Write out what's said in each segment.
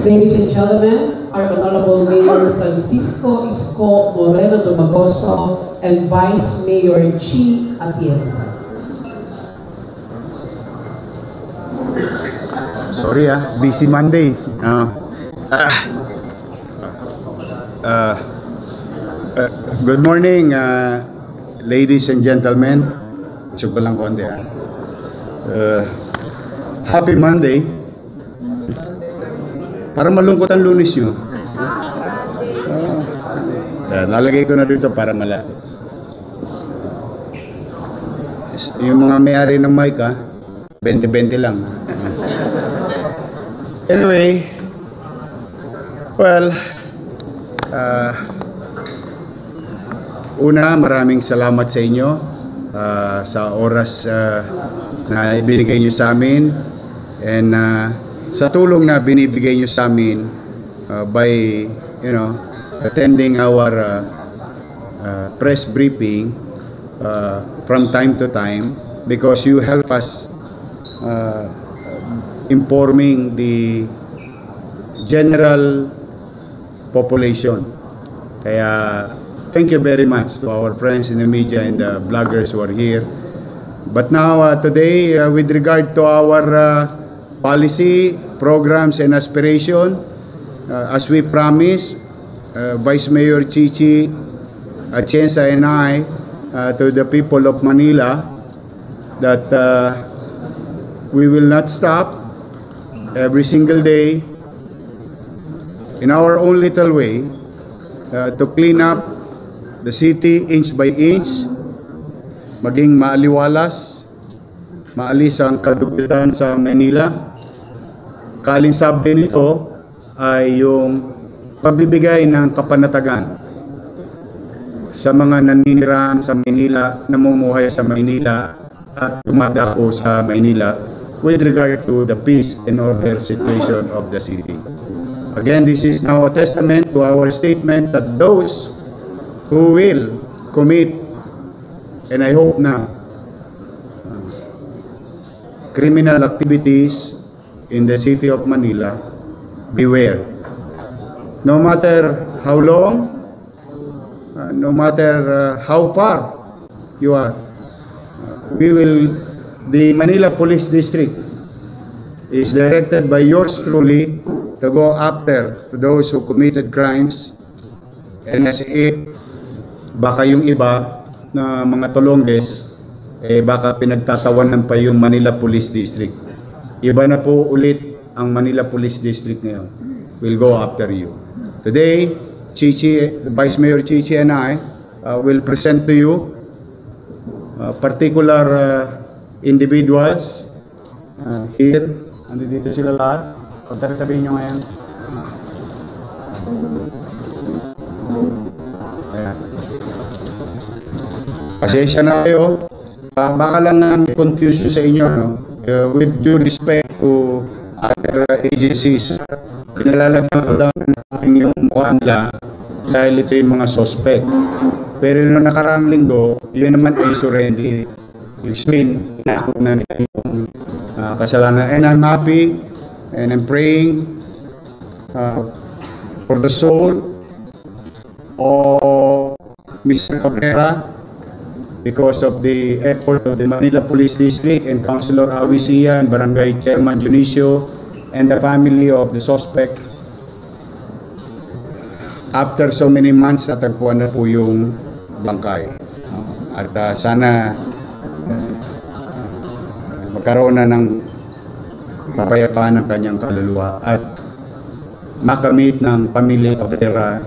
Ladies and gentlemen, our Honorable Mayor Francisco Isko Moreno Dumagoso and Vice Mayor Chi Atienza. Sorry busy Monday. Good morning, ladies and gentlemen. Gusto ko lang konti Happy Monday. Para malungkot ang Lunes yun. Lalagay ko na dito para malapit. Yung mga may-ari ng mic 20-20 lang. Anyway, well, una, maraming salamat sa inyo sa oras na ibinigay nyo sa amin, and sa tulong na binibigay nyo sa amin by, attending our press briefing from time to time, because you help us informing the general population. Kaya thank you very much to our friends in the media and the bloggers who are here. But now today, with regard to our policy, programs, and aspiration, as we promised, Vice Mayor Chichi Atienza and I, to the people of Manila, that we will not stop every single day in our own little way to clean up the city inch by inch, maging maaliwalas, maalis ang kadugutan sa Manila. Kalinsabi nito ay yung pagbibigay ng kapanatagan sa mga naninirahan sa Manila, namumuhay sa Manila at tumadako sa Manila with regard to the peace and order situation of the city. Again, this is now a testament to our statement that those who will commit, and I hope na, criminal activities in the city of Manila, beware. No matter how long, no matter how far you are, the Manila Police District is directed by yours truly to go after to those who committed crimes, and as if baka yung iba na mga tulongges, baka pinagtatawanan pa yung Manila Police District. Iba na po ulit ang Manila Police District ngayon. We'll go after you. Today, Vice Mayor Chichi and I will present to you particular individuals here. Andito sila lahat. Pagtatabihin nyo ngayon. Pasensya na kayo. Baka lang confusion sa inyo, no? With due respect to other agencies, pinalalaman ko lang yung mukha nila dahil ito yung mga suspect. Pero noong nakaraang linggo, yun naman ay surrender. Explain na ako na yung kasalanan. And I'm happy and I'm praying for the soul of Mr. Cabrera, because of the effort of the Manila Police District and Councilor Awisia and Barangay Chairman Junicio and the family of the suspect. after so many months, natagpuan na po yung bangkay. At sana magkaroon na ng kapayapaan ng kanyang kaluluwa at makamit ng pamilya Cabrera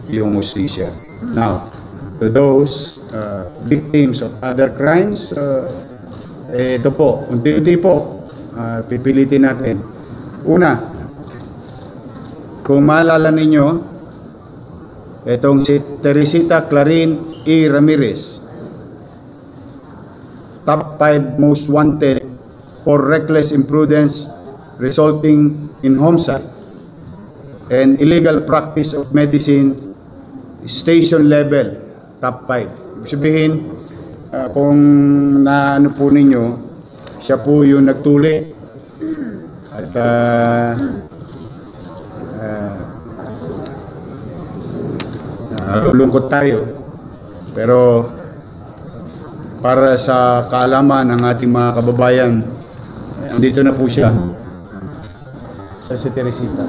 yung hustisya. Now, to those victims of other crimes, ito po, unti-unti po, pipilitin natin. Una, kung maalala ninyo, itong si Teresita Clarin E. Ramirez, top 5 most wanted for reckless imprudence resulting in homicide and illegal practice of medicine, station level, top 5. Ibig sabihin, kung naano po ninyo, siya po yung nagtuli. At lulungkot tayo. Pero para sa kaalaman ng ating mga kababayan, andito na po siya. Si Teresita.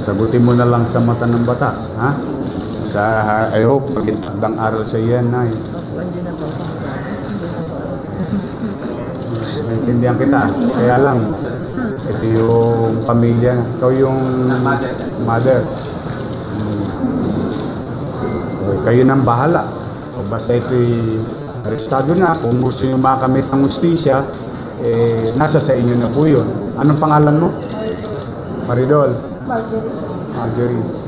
Sagutin mo na lang sa mata ng batas, ha? I hope magandang aral sa iyan, Nay. Naintindihan kita. Kaya lang, ito yung pamilya. Ikaw yung mother. Kayo nang bahala. O basta ito'y arestado na. Kung gusto nyo makamit ng hustisya, nasa sa inyo na po yun. Anong pangalan mo? Maridol? Marjorie.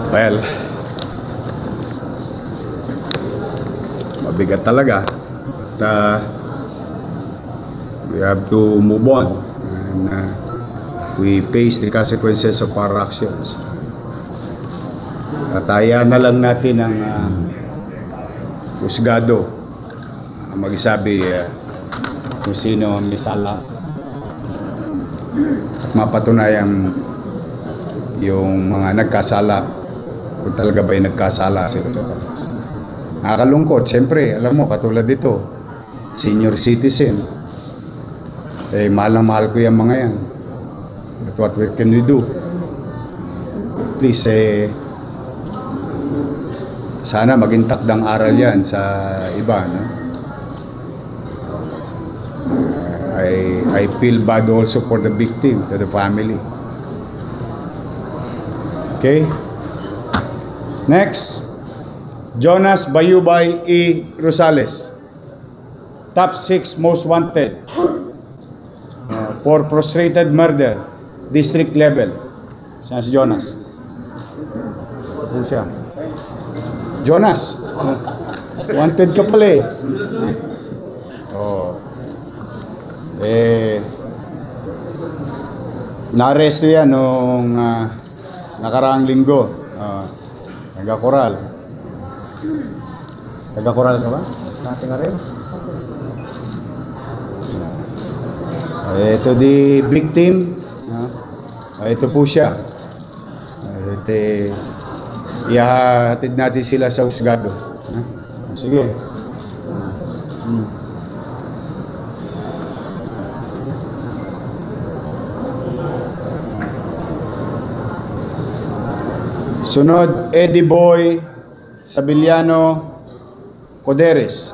Well, mabigat talaga. But, we have to move on and we face the consequences of our actions. At hayaan na lang natin ang husgado magsabi kung sino ang may sala at mapatunayan yung mga nagkasala kung talaga ba'y nagkasala sila sa batas. Nakakalungkot, siyempre, alam mo, katulad dito, senior citizen, mahal na mahal ko yung mga yan. But what can we do? Please, sana maging takdang aral yan sa iba, no? I feel bad also for the victim, to the family. Okay? Next, Jonas Bayubay E. Rosales, top 6 most wanted for frustrated murder, district level. Saan si Jonas? Saan siya? Jonas, wanted ka pala eh. Oh. Na-arresto yan nung nakaraang linggo. Taga-Coral. Taga-Coral ka ba? Dati nga rin. Ito di victim. Ito po siya. Ihahatid natin sila sa husgado. Sige. Sunod, Eddie Boy Sabiliano Coderes.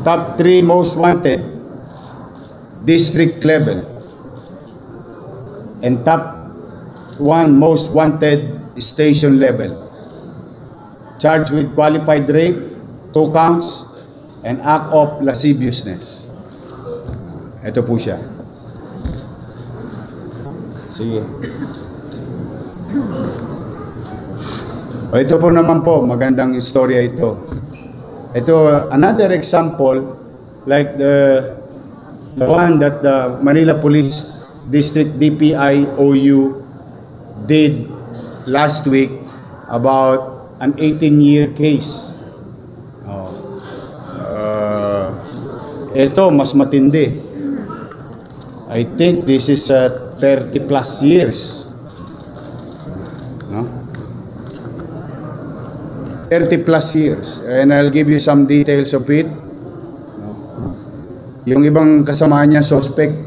Top 3 most wanted, district level. And top 1 most wanted, station level. Charged with qualified rape, 2 counts, and act of lasciviousness. Ito po siya. Sige. O ito po naman po, magandang istorya ito. Ito, another example, like the one that the Manila Police District DPI-OU did last week about an 18-year case. Ito, mas matindi. I think this is 30 plus years. No? 30 plus years. And I'll give you some details of it. Yung ibang kasama niya, suspect,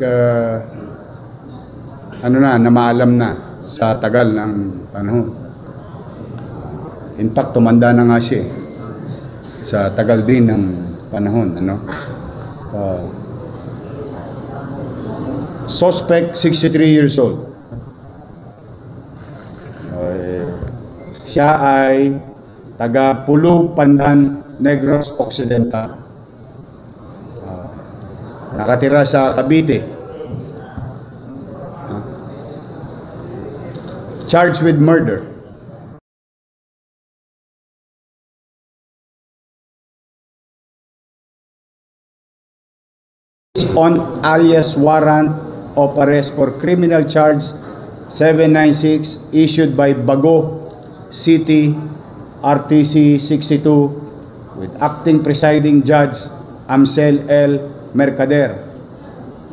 namaalam na sa tagal ng panahon. In fact, tumanda na nga siya sa tagal din ng panahon. Suspect, 63 years old. Siya ay taga Pulo, Pandan, Negros Occidental. Nakatira sa Cavite. Charged with murder. On alias warrant of arrest for criminal charge 796 issued by Bago City RTC 62 with acting presiding judge Amsel L. Mercader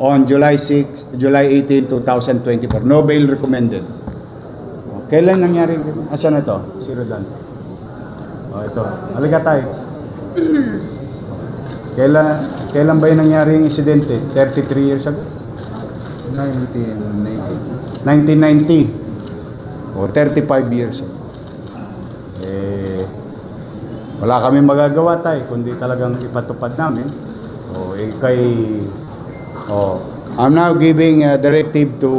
on July 18, 2024. No bail recommended. Kailan nangyari? Asan na to? Si Rodan. Ito. Halika tayo. Kailan ba yung nangyari yung insidente? 33 years ago? 1990. O 35 years ago. Wala kami magagawa tayo kundi talagang ipatupad namin. I'm now giving a directive to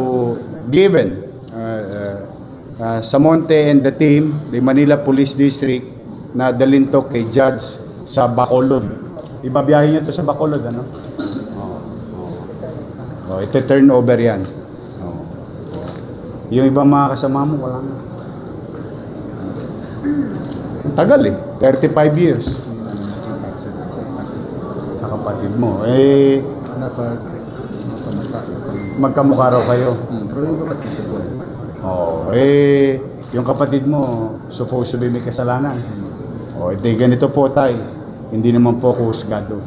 Samonte and the team, the Manila Police District, na dalhin to kay Judge sa Bacolod. Ibabiyahin nyo to sa Bacolod, ano? Ito turn over yan. Yung ibang mga kasama mo, wala na. Ang tagal 35 years. Sa kapatid mo. Magkamukha raw kayo. Pero yung kapatid ko yung kapatid mo, supposed to be may kasalanan. Ganito po tayo. Hindi naman po ako husgado.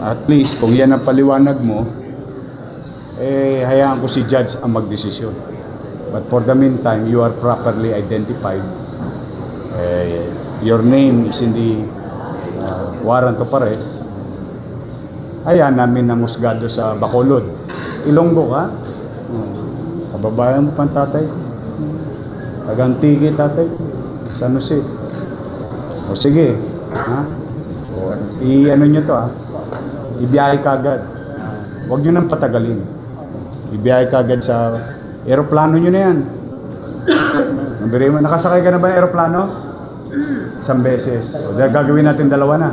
At least, kung yan ang paliwanag mo, hayaan ko si Judge ang magdesisyon. But for the meantime, you are properly identified. Your name is in the warrant of arrest. Hayaan namin ang husgado sa Bacolod. Ilonggo ka? Kababayan mo pang tatay. Tagantigi tatay. San Jose. Sige. I-ano nyo to ibiyahe ka agad. Huwag nyo nang patagalin. Ibiyahe ka agad sa aeroplano nyo na yan. Nakasakay ka na ba ng aeroplano? Isang beses. Gagawin natin dalawa na.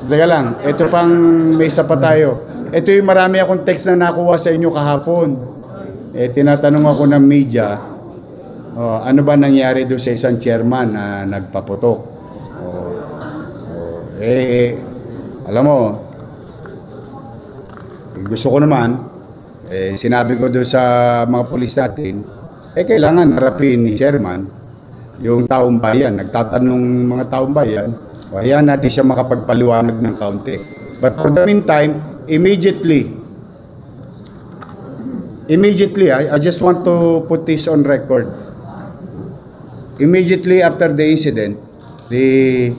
Teka lang, ito pang may isa pa tayo. Ito yung marami akong text na nakuha sa inyo kahapon. Tinatanong ako ng media, ano ba nangyari doon sa isang chairman na nagpaputok? Alam mo, gusto ko naman, sinabi ko doon sa mga pulis natin, kailangan harapin ni chairman yung taong bayan. Nagtatanong mga taong bayan, hayaan natin siya makapagpaliwanag ng kaunti. But for the meantime, immediately, I just want to put this on record. Immediately after the incident, the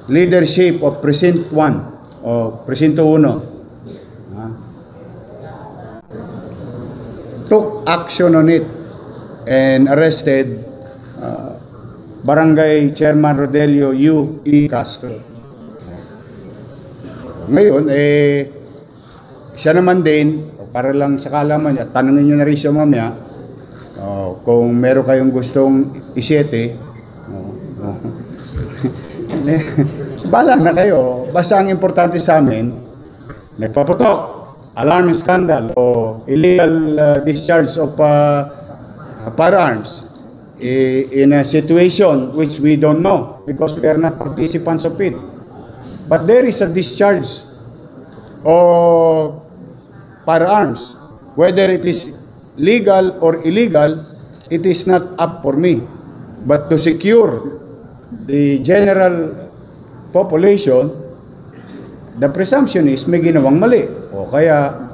leadership of Precinct 1 o Presinto 1 took action on it and arrested Barangay Chairman Rodelio U. E. Castro. Ngayon, siya naman din, para lang sa kaalaman at tanungin nyo na rin siya mamaya, kung meron kayong gustong isyete, bala na kayo. Basta ang importante sa amin, nagpaputok, alarm scandal o illegal discharge of firearms in a situation which we don't know because we are not participants of it. But there is a discharge of firearms. Whether it is legal or illegal, it is not up for me. But to secure the general population, the presumption is may ginawang mali. O kaya,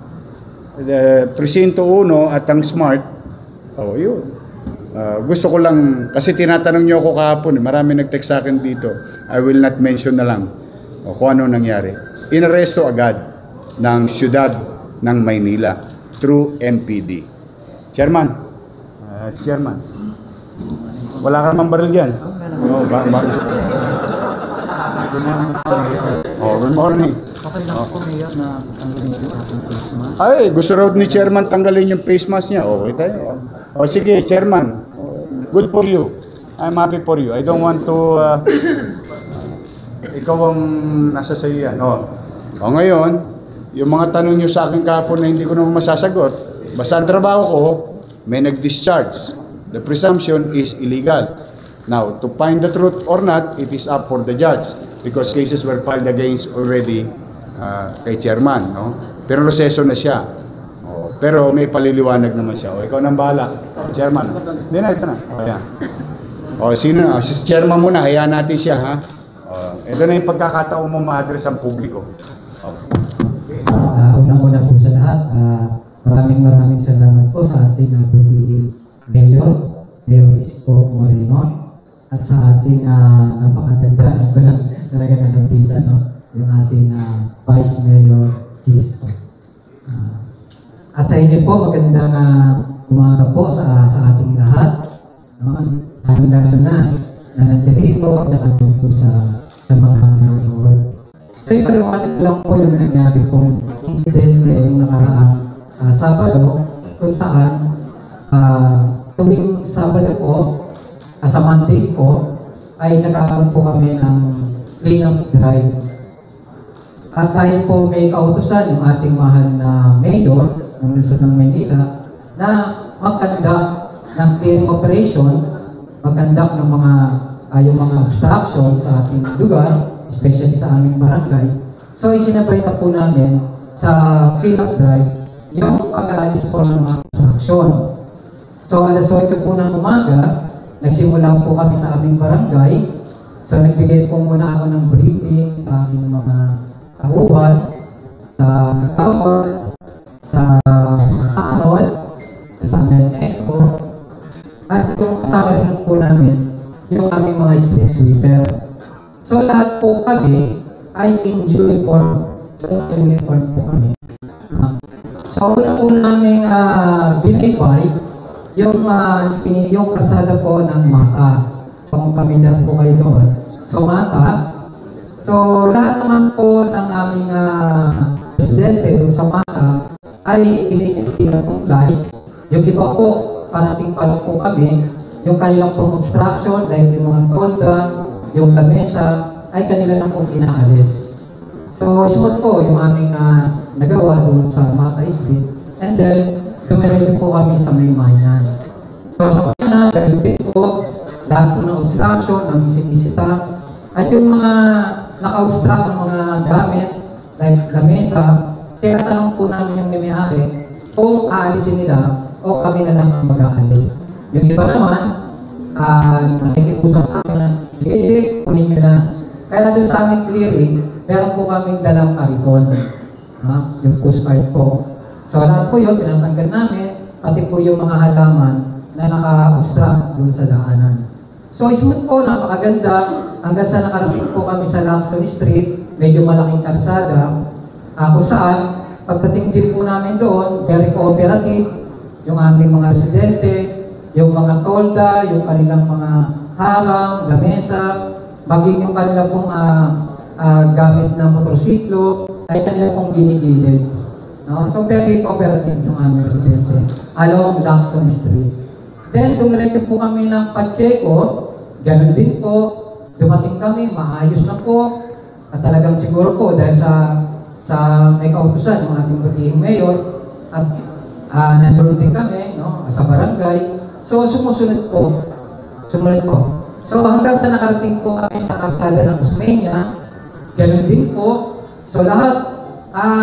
the Presinto 1 at ang SMART, yun. Gusto ko lang, kasi tinatanong niyo ako kahapon, marami nag-text sa akin dito. I will not mention na lang kung ano nangyari. Inaresto agad ng siyudad ng Maynila through NPD. Chairman, Chairman, wala ka naman baril dyan. Good morning. Okay lang po, Mayor, na tanggalin yung ating face mask. Ay, gusto raw ni Chairman tanggalin yung face mask niya. Okay tayo. Sige, Chairman. Good for you. I'm happy for you. I don't want to... ikaw ang nasa sa'yo yan. Ngayon, yung mga tanong nyo sa akin kahapon na hindi ko naman masasagot, basta ang trabaho ko, may nag-discharge. The presumption is illegal. Now, to find the truth or not, it is up for the judge because cases were filed against already kay chairman, no? Pero proseso na siya. Pero may paliliwanag naman siya. Ikaw nang bahala, chairman. Hindi na, ito na. Ayan. Sino na? Si chairman muna, hayaan natin siya, ha? Ito na yung pagkakataon mo ma-address ang publiko. Unang-una po sa lahat, maraming salamat po sa ating Mayor Isko Moreno at sa ating napakaganda ko lang talaga nalapitan, no? Yung ating Vice Mayor Isko. At sa inyo po, magandang umaga po sa ating lahat. Lalo na nandito, nakatungko sa mga nanonood. So, ipaliwanag lang po yung nangyari pong incident yung nakaraang Sabado, kung saan tuwing Sabado po, sa Monday po, ay nagkakaroon po kami ng clean-up drive. At dahil po may kautusan yung ating mahal na mayor ng Luzon ng Maynila na mag-conduct ng clearing operation, mag-conduct ng yung mga obstruction sa ating lugar, especially sa aming barangay. So, isinabay na po namin sa clean-up drive yung pag-aalis po ng mga obstruction. So, alas 8 po ng umaga, nagsimula po kami sa aming barangay. So, nagbigay po muna ako ng briefing sa aming mga tauhan, sa tawag, sa anol, sa aming expo. At yung kasama rin po namin, yung aming mga street sweeper. So, lahat po kami ay in uniform. So, uniform po kami. So, una po namin binibay yung kasada po ng Mata. So, kung pamilyar po kayo doon. So, Mata. So, lahat naman po ng aming presidente doon sa Mata ay iniintay. Yung iba po, parating pa lang po kami, yung kanilang pong obstruction, dahil yung mga tolda, yung lamesa, ay kanila na pong inaalis. So, smooth po yung aming nagawa doon sa Mata Street. And then, dumiretso po kami sa Maymayan. So, sa kanya, dahil po, lahat po ng obstruction, ng bisita, at yung mga naka-obstruct ng mga gamit, like lamesa, tinatanong po namin yung may-ari kung aalisin nila o kami na lang ang mag-aalis. Yung iba naman, nakikipusap namin, sige, kunin nyo na. Kaya doon sa aming clearing, meron po kaming dalang karikon. Yung postcard po. So lahat po yun, pinatanggal namin, pati po yung mga halaman na naka-obstruct doon sa daanan. So smooth po, napakaganda. Hanggang sa nakarating po kami sa Luxury Street, medyo malaking karsada. Kung saan, pagdating din po namin doon, very cooperative, yung aming mga residente, yung mga tolda, yung kanilang mga harang, lamesa, maging yung kanilang pong gamit na motorsiklo, ay kanila pong ginigilid. No? So, very cooperative yung aming residente along Lacson Street. Then, dumiretso po kami ng Pacheco, ganun din po, dumating kami, maayos na po, at talagang siguro po dahil sa may kautusan ng ating butihing mayor, at nandun din kami, no, sa barangay. So, sumunod po. So, hanggang sa nakarating po kami sa kalsada ng Osmeña, ganun din po. So, lahat,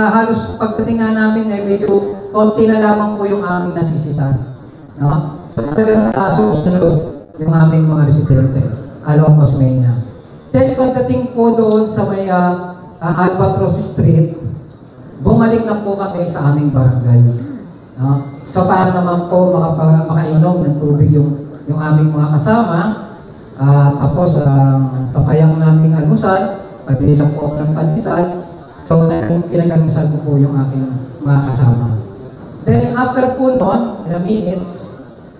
halos pagdating nga namin, medyo konti na lamang po yung aming nasisitan. No? So, talagang susunod yung aming mga residente along Osmeña. Then, pagdating po doon sa may Albatros Street, bumalik na po kami sa aming barangay. No? So, para naman po makainom ng tubig yung aming mga kasama. Tapos, sa payang naming almusal, pabili lang po ng pandesal. So, pinag-almusal ko po yung aking mga kasama. Then, after po noon, in a minute,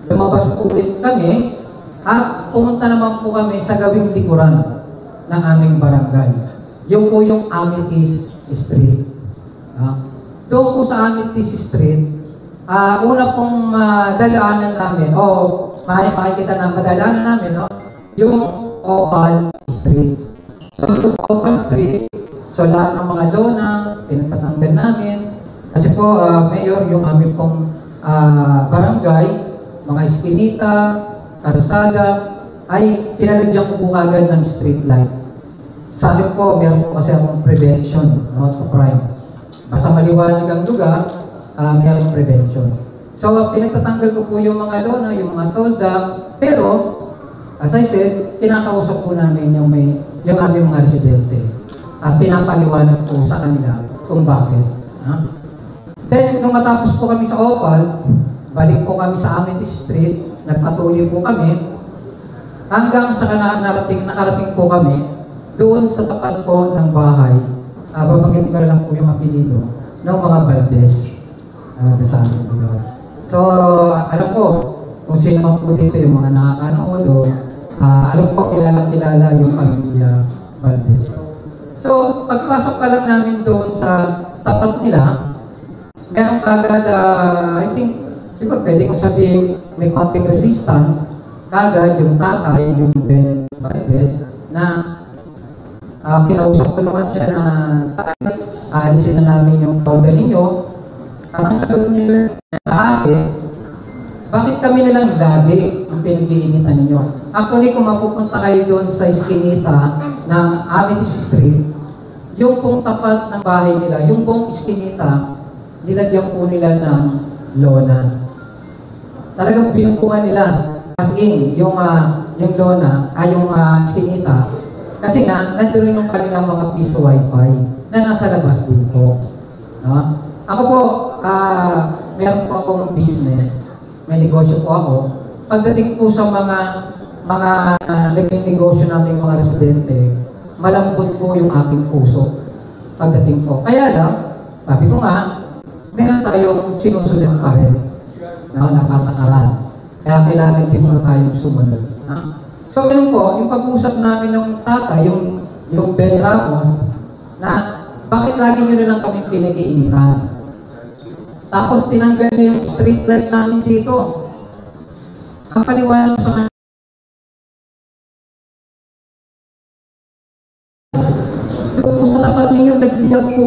lumabas po ulit kami at pumunta naman po kami sa gawing likuran ng aming barangay. Yung po yung Amethyst Street. Doon po sa Amethyst Street, una pong dalaanan namin, makikita na madalaanan namin, no? Yung Opal Street. So, sa Opal Street, so lahat ng mga lona, pinagtatanggal namin. Kasi po, Mayor, yung aming pong barangay, mga eskinita, karsada, ay pinalagyan ko po agad ng street light. Sabi po, meron po kasi akong prevention, not to crime. Basta maliwanag ang lugar, meron prevention. So, pinagtatanggal ko po yung mga lona, yung mga tolda, pero, as I said, kinakausap po namin yung aming mga residente. At pinapaliwanag po sa kanila kung bakit. Then, nung matapos po kami sa Opal, balik po kami sa Amethyst Street, nagpatuloy po kami, hanggang sa nakarating po kami, doon sa tapat po ng bahay, babanggitin ko lang po yung apelido ng mga Valdez. Sa aming lugar. So, alam ko, kung sino man po dito yung mga nakakanood o alam ko kilala yung pamilya Valdez. So, pagpasok pa lang namin doon sa tapat nila, meron kagad, I think, siguro pwede kong sabihin, may konting resistance, kagad yung tatay, yung Ben Valdez, na kinausap ko naman siya na alisin na namin yung powder ninyo. Ang sagot nila sa akin, bakit kami nalang lagi ang pinag-iinitan ninyo? Actually, kung mapupunta kayo doon sa iskinita ng Amethyst Street, yung pong tapat ng bahay nila, yung pong iskinita, nilagyan po nila ng lona. Talagang pinungkungan nila. As in, yung lona, yung iskinita, kasi nga, nandun yung kanilang mga piso wifi na nasa labas din po. No? Ako po, meron po akong business. May negosyo po ako. Pagdating po sa mga naging negosyo namin mga residente, malambot po yung aking puso. Pagdating po. Kaya lang, sabi ko nga, meron tayong sinusunod pa rin. Napatakaran. Kaya kailangan din mo tayong sumunod. So, ganun po, yung pag-usap namin ng tatay, yung Ben Ramos, na bakit lagi nyo na lang kami pinag-iinitan? Tapos tinanggal niya yung street light namin dito. Ang paliwanag sa kanya, sa tapat ninyo, nagdiyak po.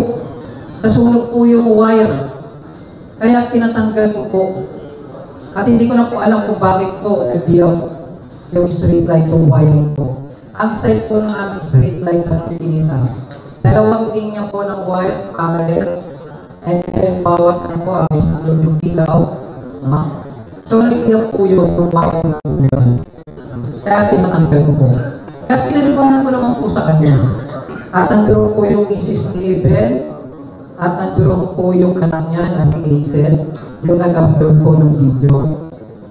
Nasunog po yung wire. Kaya pinatanggal ko po. At hindi ko na po alam kung bakit po nagdiyak yung street light, yung wire po. Ang style po ng aming street light sa Pisinita, dalawang linya po ng wire parallel, and then bawat po ang isang yung ilaw. So, nagdiyak po yung wire na po yun. Kaya pinatanggal ko po. Kaya pinaliwanag ko naman po sa kanya. At nandun po yung misis ni Ben, at nandun po yung anak niya na si Hazel, yung nag-upload po ng video.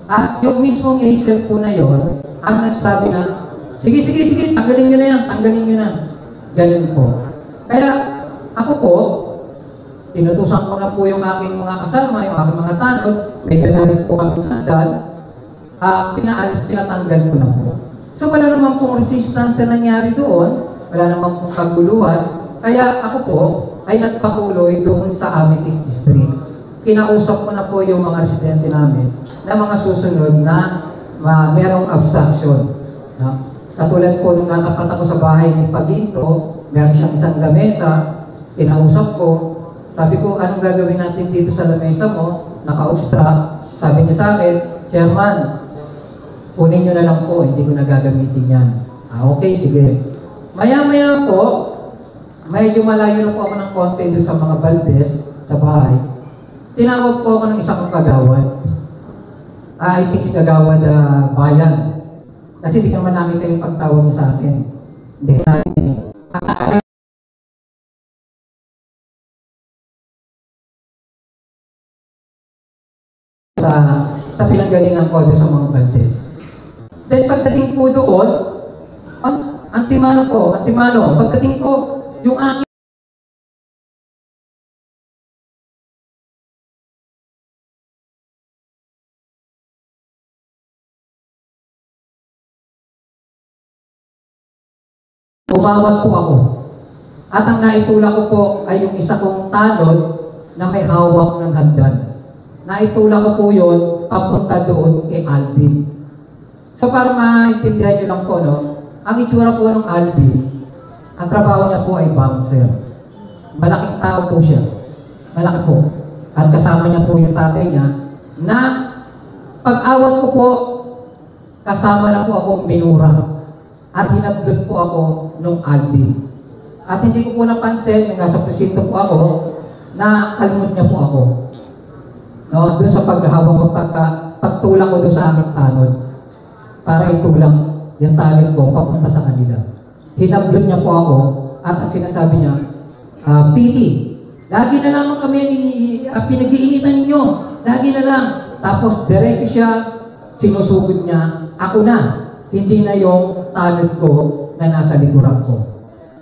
At yung mismong Hazel po na yun, ang nagsabi na, sige, tanggalin nyo na yan, tanggalin nyo na. Ganun po. Kaya ako po, tinutusan ko na po yung aking mga kasama, yung aking mga tanod, may kailangan po kami nandal, pinatanggal ko na po. So wala naman pong resistance na nangyari doon, wala naman pong kaguluhan, kaya ako po, ay nagpatuloy doon sa Amethyst District. Kinausap ko na po yung mga residente namin na mga susunod na merong obstruction. No? Katulad po nung natapat ako sa bahay ni Paginto, meron siyang isang lamesa, kinausap ko, sabi ko, anong gagawin natin dito sa lamesa mo? Naka-obstruct. Sabi niya sa akin, Chairman, kunin nyo na lang po, hindi ko na gagamitin yan. Okay, sige. Maya-maya po, medyo malayo na po ako ng konti doon sa mga Valdez, sa bahay. Tinawag po ako ng isang kagawad. I think si kagawad bayan. Kasi di naman nakita yung pagtawag niya sa akin. Hindi sa pinanggalingan ko doon sa mga Valdez. Then pagdating po doon, antimano, pagdating ko, yung aking umawat po ako. At ang naitula ko po ay yung isa kong tanod na may hawak ng hagdan. Naitula ko po yun papunta doon kay Alvin. So para maintindihan nyo lang po, no? Ang itsura po ng Alvin, ang trabaho niya po ay bouncer. Malaking tao po siya. Malaki po. At kasama niya po yung tatay niya na pag-awat ko po, kasama na po akong minura. At hinablot po ako nung Alvin. At hindi ko po napansin, nung nasa presinto po ako, na kalmot niya po ako. No, doon sa paghahawak ko, pagtulak ko doon sa aking tanod, para itulang yung talent ko papunta sa kanila. Hinablot niya po ako, at ang sinasabi niya, Piti, lagi na lang kami pinag-iinitan ninyo, lagi na lang. Tapos direct siya, sinusugod niya, ako na, hindi na yung talent ko na nasa likuran ko.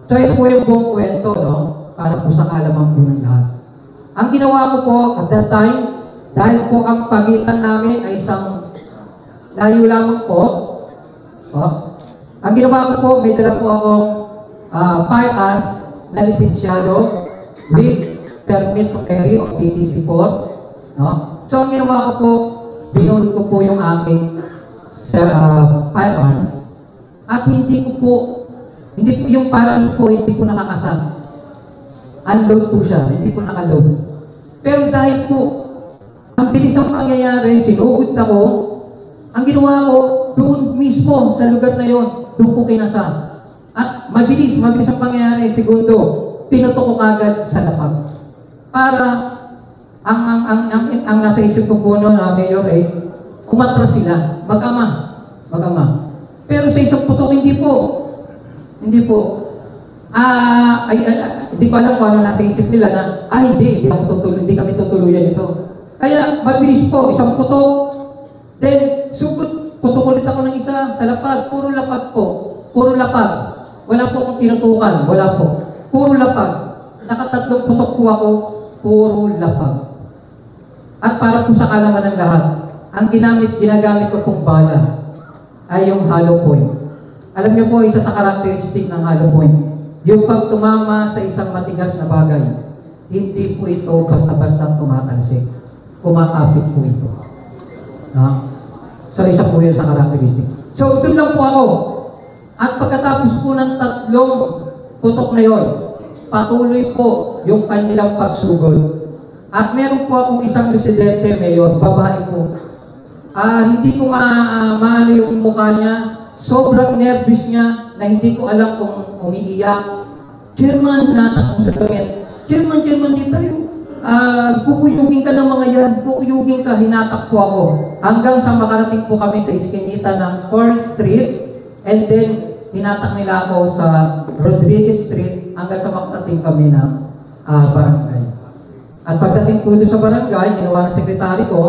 So ito po yung buong kwento, no? Para po sa kaalaman po ng lahat. Ang ginawa ko po at that time, dahil po ang pagitan namin ay isang layo lamang po, ang ginawa ko po, may dala po akong firearms na lisensyado with permit to carry of PTC-4. No? So ang ginawa ko po, binulot ko po yung aking firearms at hindi po yung parang po, hindi ko nakakasal. Unload po siya, hindi ko nakaload. Pero dahil po, ang bilis ng pangyayari, sinugod ako, ang ginawa ko, doon mismo, sa lugar na yon, doon ko kinasal. At mabilis ang pangyayari, segundo, pinutok ko agad sa lapag. Para, ang nasa isip ko po noon, Mayor umatras sila, mag-ama. Pero sa isang putok, hindi po. Hindi ko alam kung ano nasa isip nila na, hindi kami tutuluyan ito. Kaya, mabilis po, isang putok, then, sugod, putok ulit ako ng isa sa lapag, puro lapag po, puro lapag. Wala po akong tinutukan, wala po. Puro lapag. Nakatatlong putok po ako, puro lapag. At para po sa kalaman ng lahat, ang ginagamit ko pong bala ay yung hollow point. Alam niyo po, isa sa karakteristik ng hollow point, yung pag tumama sa isang matigas na bagay, hindi po ito basta-basta tumatalsik. Kumakapit po ito. So, isa po yun sa karakteristik. So, doon lang po ako. At pagkatapos po ng 3 putok na yun, patuloy po yung kanilang pagsugod. At meron po akong isang residente, Mayor, babae po. Hindi ko maano yung mukha niya. Sobrang nervous niya na hindi ko alam kung umiiyak. Chairman, natakot sa kami. Chairman, di tayo. Kukuyugin ka ng mga yan. Kukuyugin ka, hinatak po ako. Hanggang sa makarating po kami sa iskinita ng 4th Street. And then, hinatak nila ako sa Rodriguez Street hanggang sa makarating kami ng barangay. At pagdating po doon sa barangay, ginawa ng sekretary ko,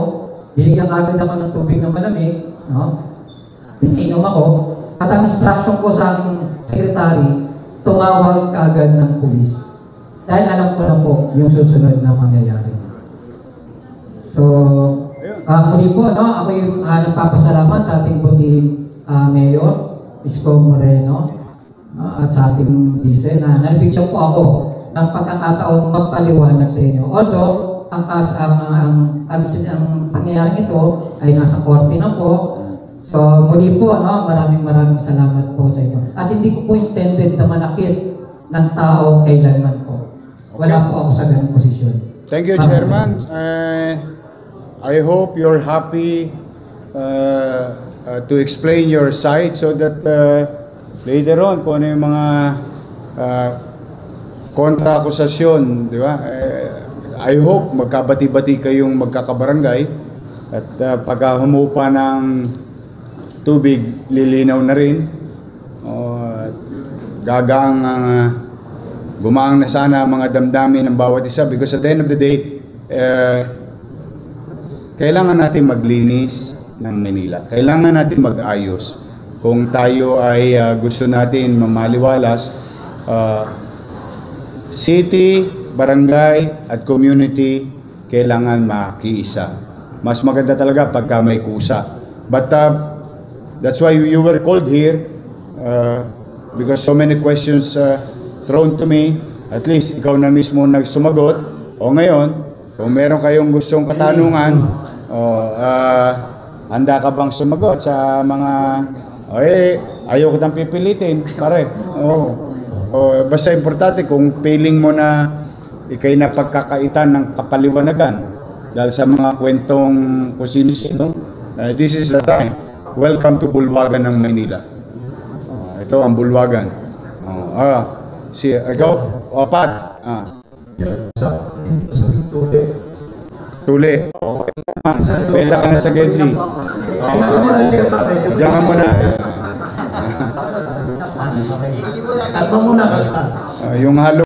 binigyan agad ako ng tubig na malamig. No? Pinainom ako. At ang instruction ko sa aking sekretary, tumawag agad ng pulis. Dahil alam ko na po yung susunod na mangyayari. So, muli po, no, ako yung nagpapasalamat sa ating buting Mayor, Isko Moreno, at sa ating vice na nabigyan po ako ng pagkakataong magpaliwanag sa inyo. Although, ang pangyayaring ito ay nasa korte na po. So, muli po, no, maraming salamat po sa inyo. At hindi ko po intended na manakit ng tao kailanman po. Wala po ako sa ganung posisyon. Thank you, Chairman. I hope you're happy to explain your side so that later on, kung ano yung mga kontra-akusasyon, di ba? I hope magkabati-bati kayong magkakabarangay at pagka humupa ng tubig, lilinaw na rin. Gagang gumaang na sana mga damdamin ng bawat isa because at the end of the day, kailangan natin maglinis ng Manila. Kailangan natin mag-ayos. Kung tayo ay gusto natin mamaliwalas, city, barangay at community kailangan makiisa. Mas maganda talaga pagka may kusa. But that's why you were called here because so many questions thrown to me. At least ikaw na mismo nagsumagot. O ngayon, kung meron kayong gustong katanungan, handa ka bang sumagot sa mga ayaw ko tang pipilitin, pare. Basta importante kung feeling mo na ikay na pagkakaitan ng kapaliwanagan dahil sa mga kwentong kung sino-sino, this is the time. Welcome to Bulwagan ng Maynila. Ito ang Bulwagan. Ikaw, Pat. Tuli. Pwede ka na sa Gedli. Diyan ka muna. Kalma muna. Yung halo.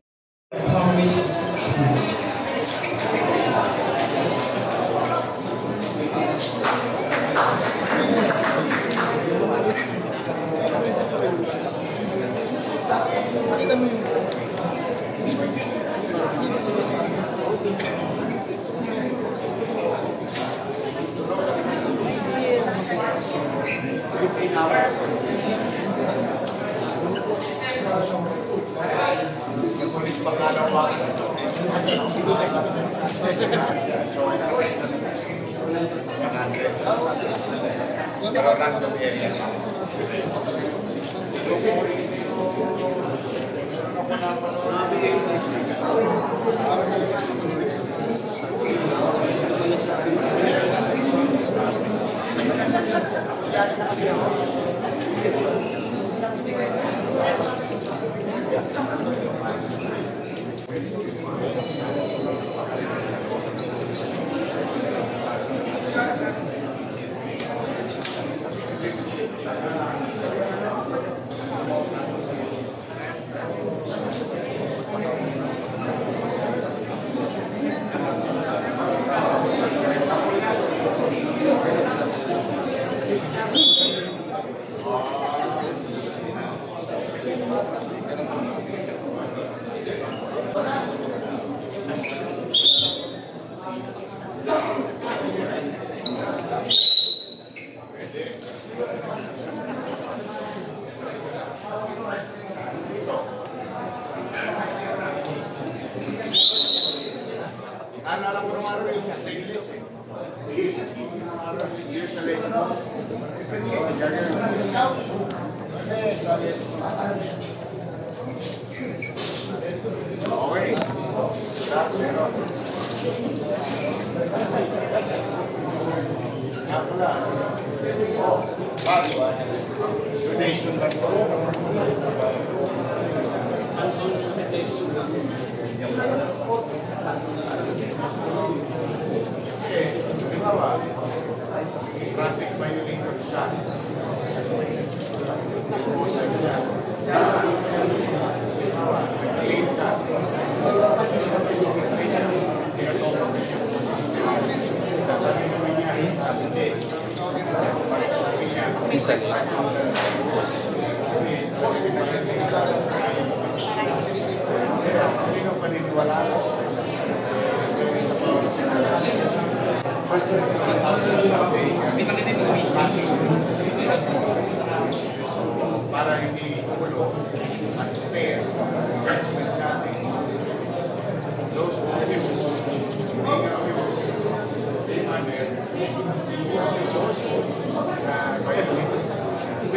Para hindi ulo at fair judgment natin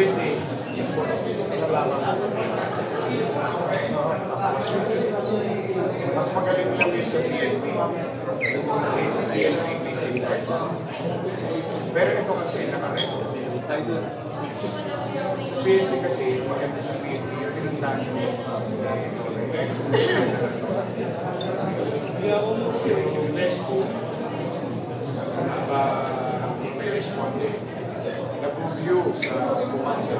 speed is mas magaling lang yun sa PNP. Kasi sa PNP, basic card. Pero ito kasi nakarecord. Sa PNP kasi, maganda sa PNP, yung pinuntahan ko. Yung next po, may responde. Nag-review sa bumansa.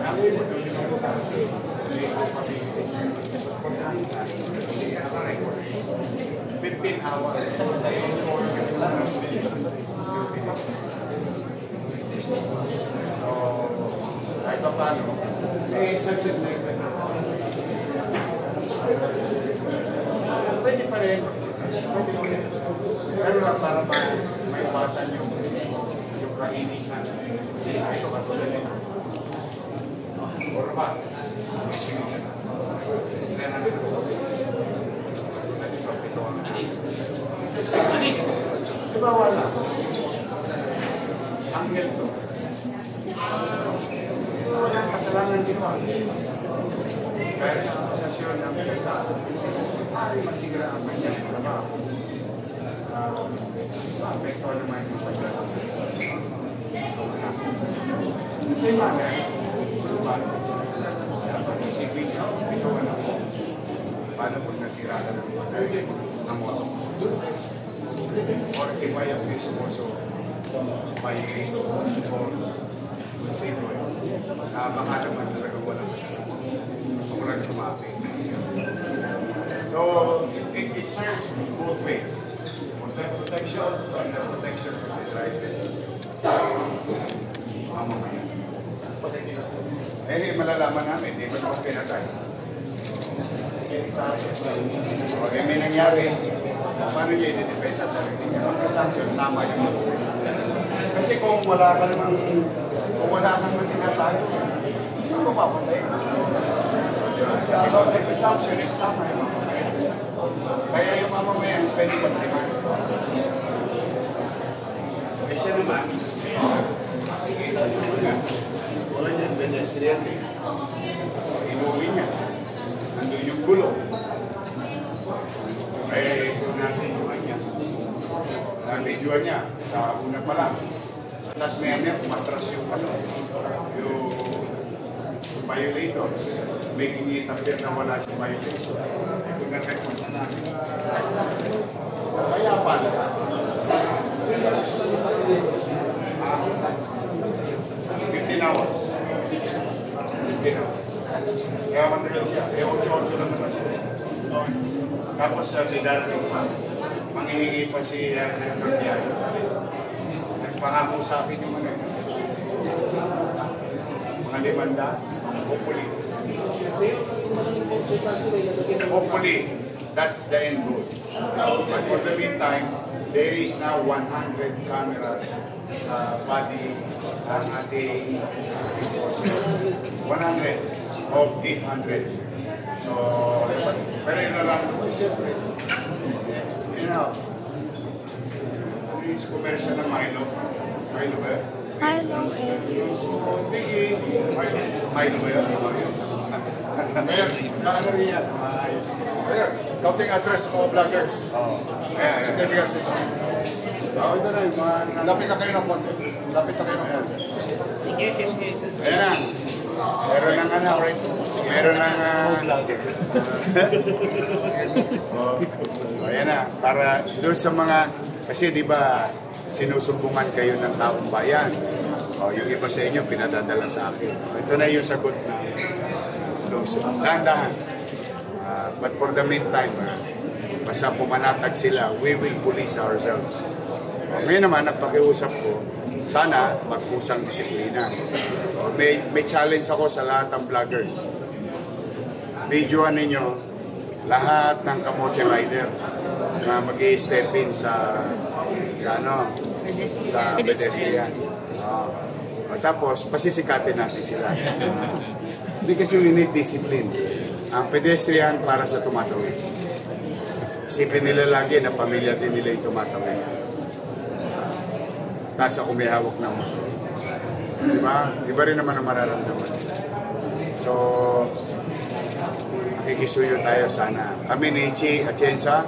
Ang iba doon yung kasi may capabilities. 15 hours. So, kahit pa paano, accepted na yun. Pwede pa rin. Pero lang para maiwasan yung kainisan. Kasi ito katulad nito. Or ba? Diba wala? Anghel to. Wala kasalanan dito. Kaya sa posasyon ng salita, ay masigra ang kanyang trabaho. Apekto naman yung pagkakas. Kasi bagay, dapat isipin siya, ito ano po. Paano pag nasira na ng moto? Or if I abuse also by or same way, baka naman talaga walang masalas. Gusto ko lang sumabi. So, it serves both ways. Protection and the protection of the driver. Mamamayan. Eh, malalaman namin, di ba naman pinatay? O, may nangyari. Paano niya i-depensa sa sarili niya? Pagka-sanction, tama yun. Kasi kung wala ka namang, kung wala kang matinatayo, hindi mo papatay. So, pagka-sanction is tama yun. Kaya yung mamamayan, pwede pag-demand. Eh siya naman, makikita niyo naman. Wala niya, pedestrian eh. Inuwi niya. Nandun yung gulo. Eh, kung na-videoan niya. Na-videoan niya sa una pa lang. Tapos may matras yung violators. May initapir na wala si violation. Kung na-record na namin. Kaya pala. 15 hours. 15 hours. Kaya matagal siya. Eh, 8-8 naman na siya. Tapos sa Lidardo, manghihingi pa si Director Diaz. Nagpangako sa akin yung mga limanda, hopefully. Hopefully, that's the end goal. But for the meantime, there is now 100 cameras sa body ang ating 100 of 800. So, pero yun na lang ito, siyempre. You know, yung commercial ng Milo. Milo ba? Milo Biggie. Milo ba yun? Mayor, kaano rin yan? Mayor, counting address ng mga vloggers. Kaya, significance ito. Ito na yung mga... Lapit na kayo ng konti. Lapit na kayo ng konti. Ayan na. Meron ng ano, meron ng... Ayan na, para doon sa mga... Kasi di ba sinusumbungan kayo ng taong bayan. Yung iba sa inyo, pinadadala sa akin. Ito na yung sagot na lawsuit. Dahan-dahan. But for the meantime, basta pumanatag sila, we will police ourselves. Ngayon naman, nagpakiusap ko, sana magkusang disiplina. May challenge ako sa lahat ng vloggers. Videoan ninyo lahat ng kamote rider na mag-i-step in sa pedestrian. Tapos, pasisikatin natin sila. Hindi kasi we need discipline. Ang pedestrian para sa tumatawid. Isipin nila lagi na pamilya din nila yung tumatawid. Tapos ako may hawak ng motor. Diba? Iba rin naman ang mararamdaman. So, makikisuyo tayo sana. Kami ni Chi Atienza,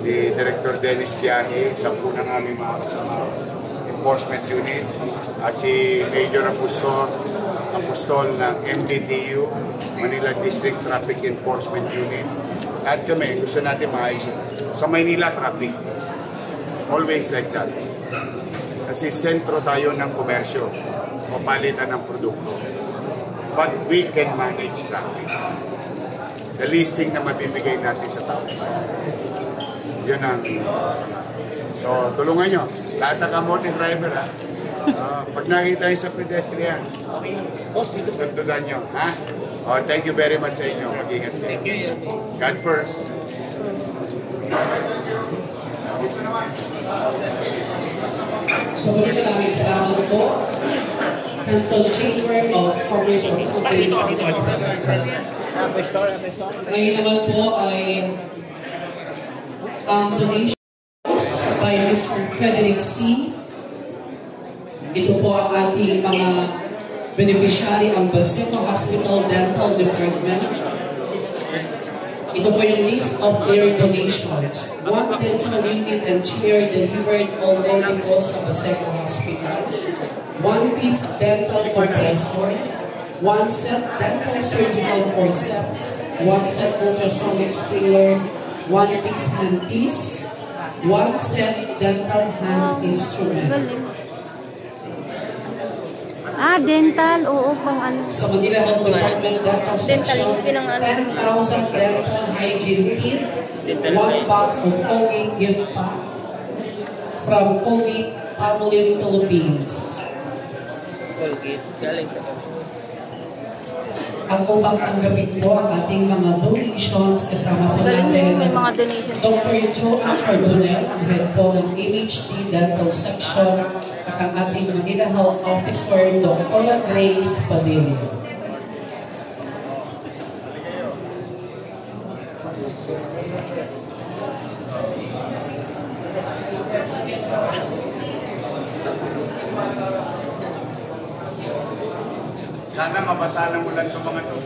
ni Director Dennis Biahe, 10 ng aming mga kasama enforcement unit, at si Major Apostol ng MDTU, Manila District Traffic Enforcement Unit. At kami, gusto natin maayos. Sa Maynila, traffic. Always like that. Kasi sentro tayo ng komersyo, mapalitan ng produkto. But we can manage traffic. The listing na mabibigay natin sa tao. Yun ang... So, tulungan nyo. Lahat ng kamote driver, ha? Pag nakita yun sa pedestrian, dagdagan nyo, ha? Oh, thank you very much sa inyo. Mag-ingat kayo. Thank you. God first. So muli maraming salamat po. Canton Chamber of Commerce of Philippines. Ngayon naman po ay ang donations by Mr. Frederick C. Ito po ang ating mga beneficiary, ang Baseco Hospital Dental Department. Ito po yung list of their donations. 1 dental unit and chair delivered already po sa Baseco Hospital. 1 piece dental compressor. 1 set dental surgical forceps. 1 set ultrasonic scaler. 1 piece handpiece. 1 set dental hand instrument. Dental, oo, pang ano. Sa Manila Health Department Dental Section, yung pinang- 10,000 dental hygiene kit, 1 box of Colgate gift pack from Colgate Palmolive Philippines. Colgate. Galing sa Ang upang tanggapin po ang ating mga donations, kasama po Galing natin mo, may mga donations. Dr. Joanne Carbonell, ang head po ng MHD Dental Section, at ang ating Manila Health Officer, Dr. Grace Padilla. Sana mabasahan mo lang itong mga ito.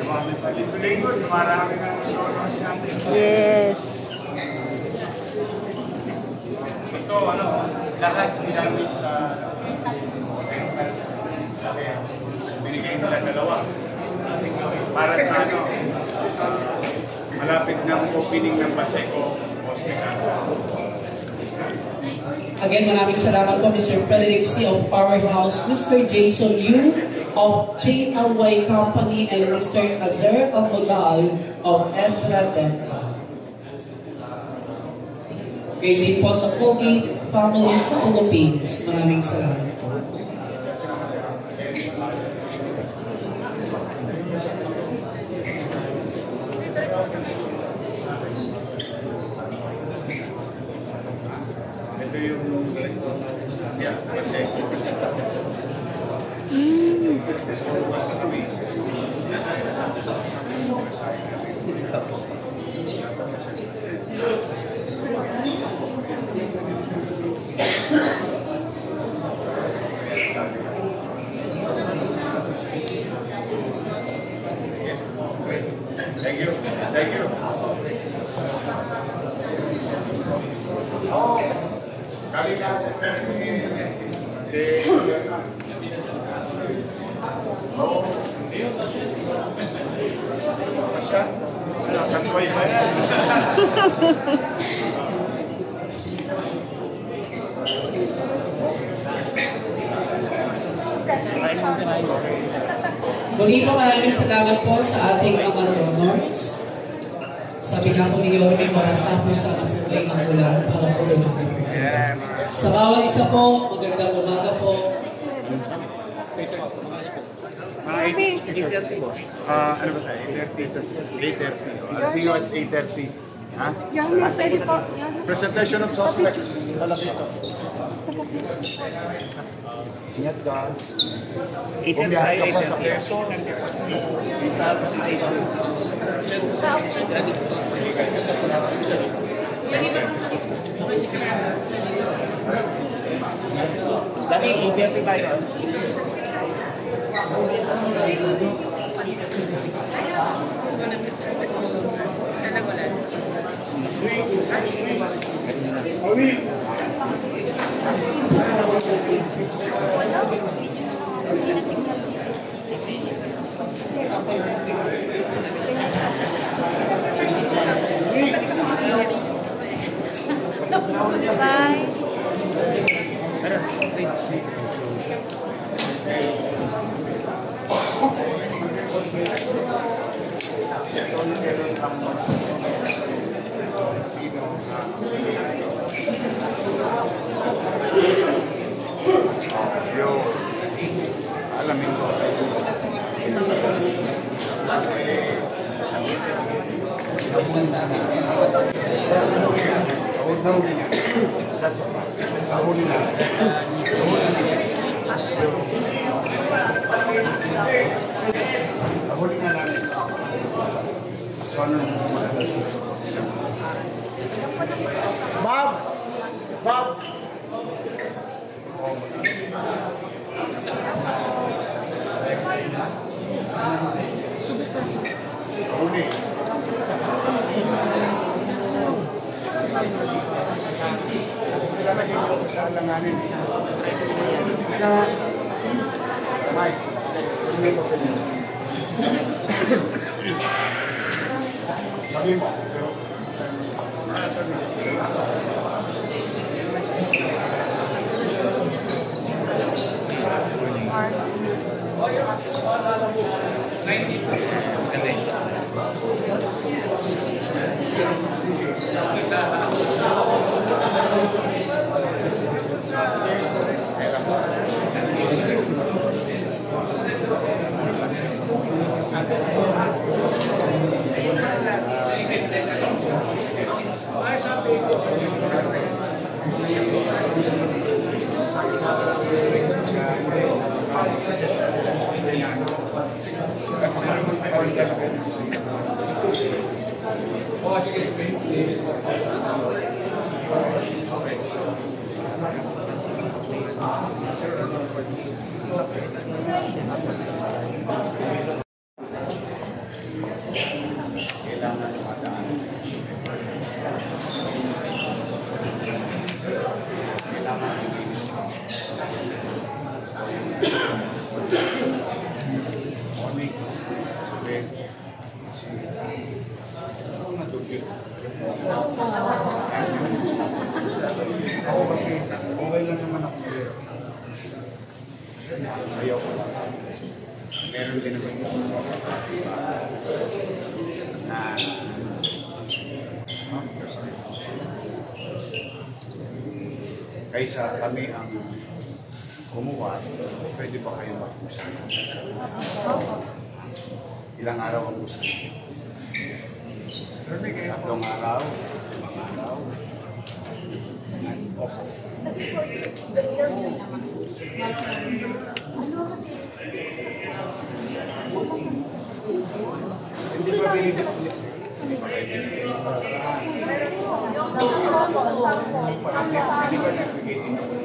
Dumami pa. Linggo-linggo, dumarami ng donors natin. Yes. Ito, lahat ginamit sa... Binigay nila 2. Para sa malapit ng opening ng Baseco Hospital. Again, maraming salamat po Mr. Frederick C. of Powerhouse, Mr. Jason Yu of JLY Company, and Mr. Azer Almodal of Ezra Dental. Ngayon din po sa Colgate Family Philippines. Maraming salamat po. Ito yung Baseco. Basta kami. Thank you. Thank you. Masya? Kantoy ba yan? Muli po maraming salamat po sa ating mga donors. Sabi nga po ni Yorme, makasa po sana po kayo ng ulan para po lumaki. Sa bawat isa po, magandang umaga po. Mga 8:30 po. Ano ba tayo? 8:30. I'll see you at 8:30. Ha? Pwede po. Presentation of suspects. Singat ka. Bumiyahe ka pa sa Quezon. Dati, happy tayo. Bye. Alamin ko. Bob! Bob! Sa alanganin. Mike, sabi mo. Ako kasi, okay lang naman ako. Ayaw ko lang. Meron din naman yung kaysa kami ang kumuha, pwede ba kayo mag-usap? Ilang araw ang gusto niyo? Tatlong araw, limang araw. Opo. Hindi ba binibigyan? Hindi ba kayo binibigyan? Hindi ba nagbigay din ako?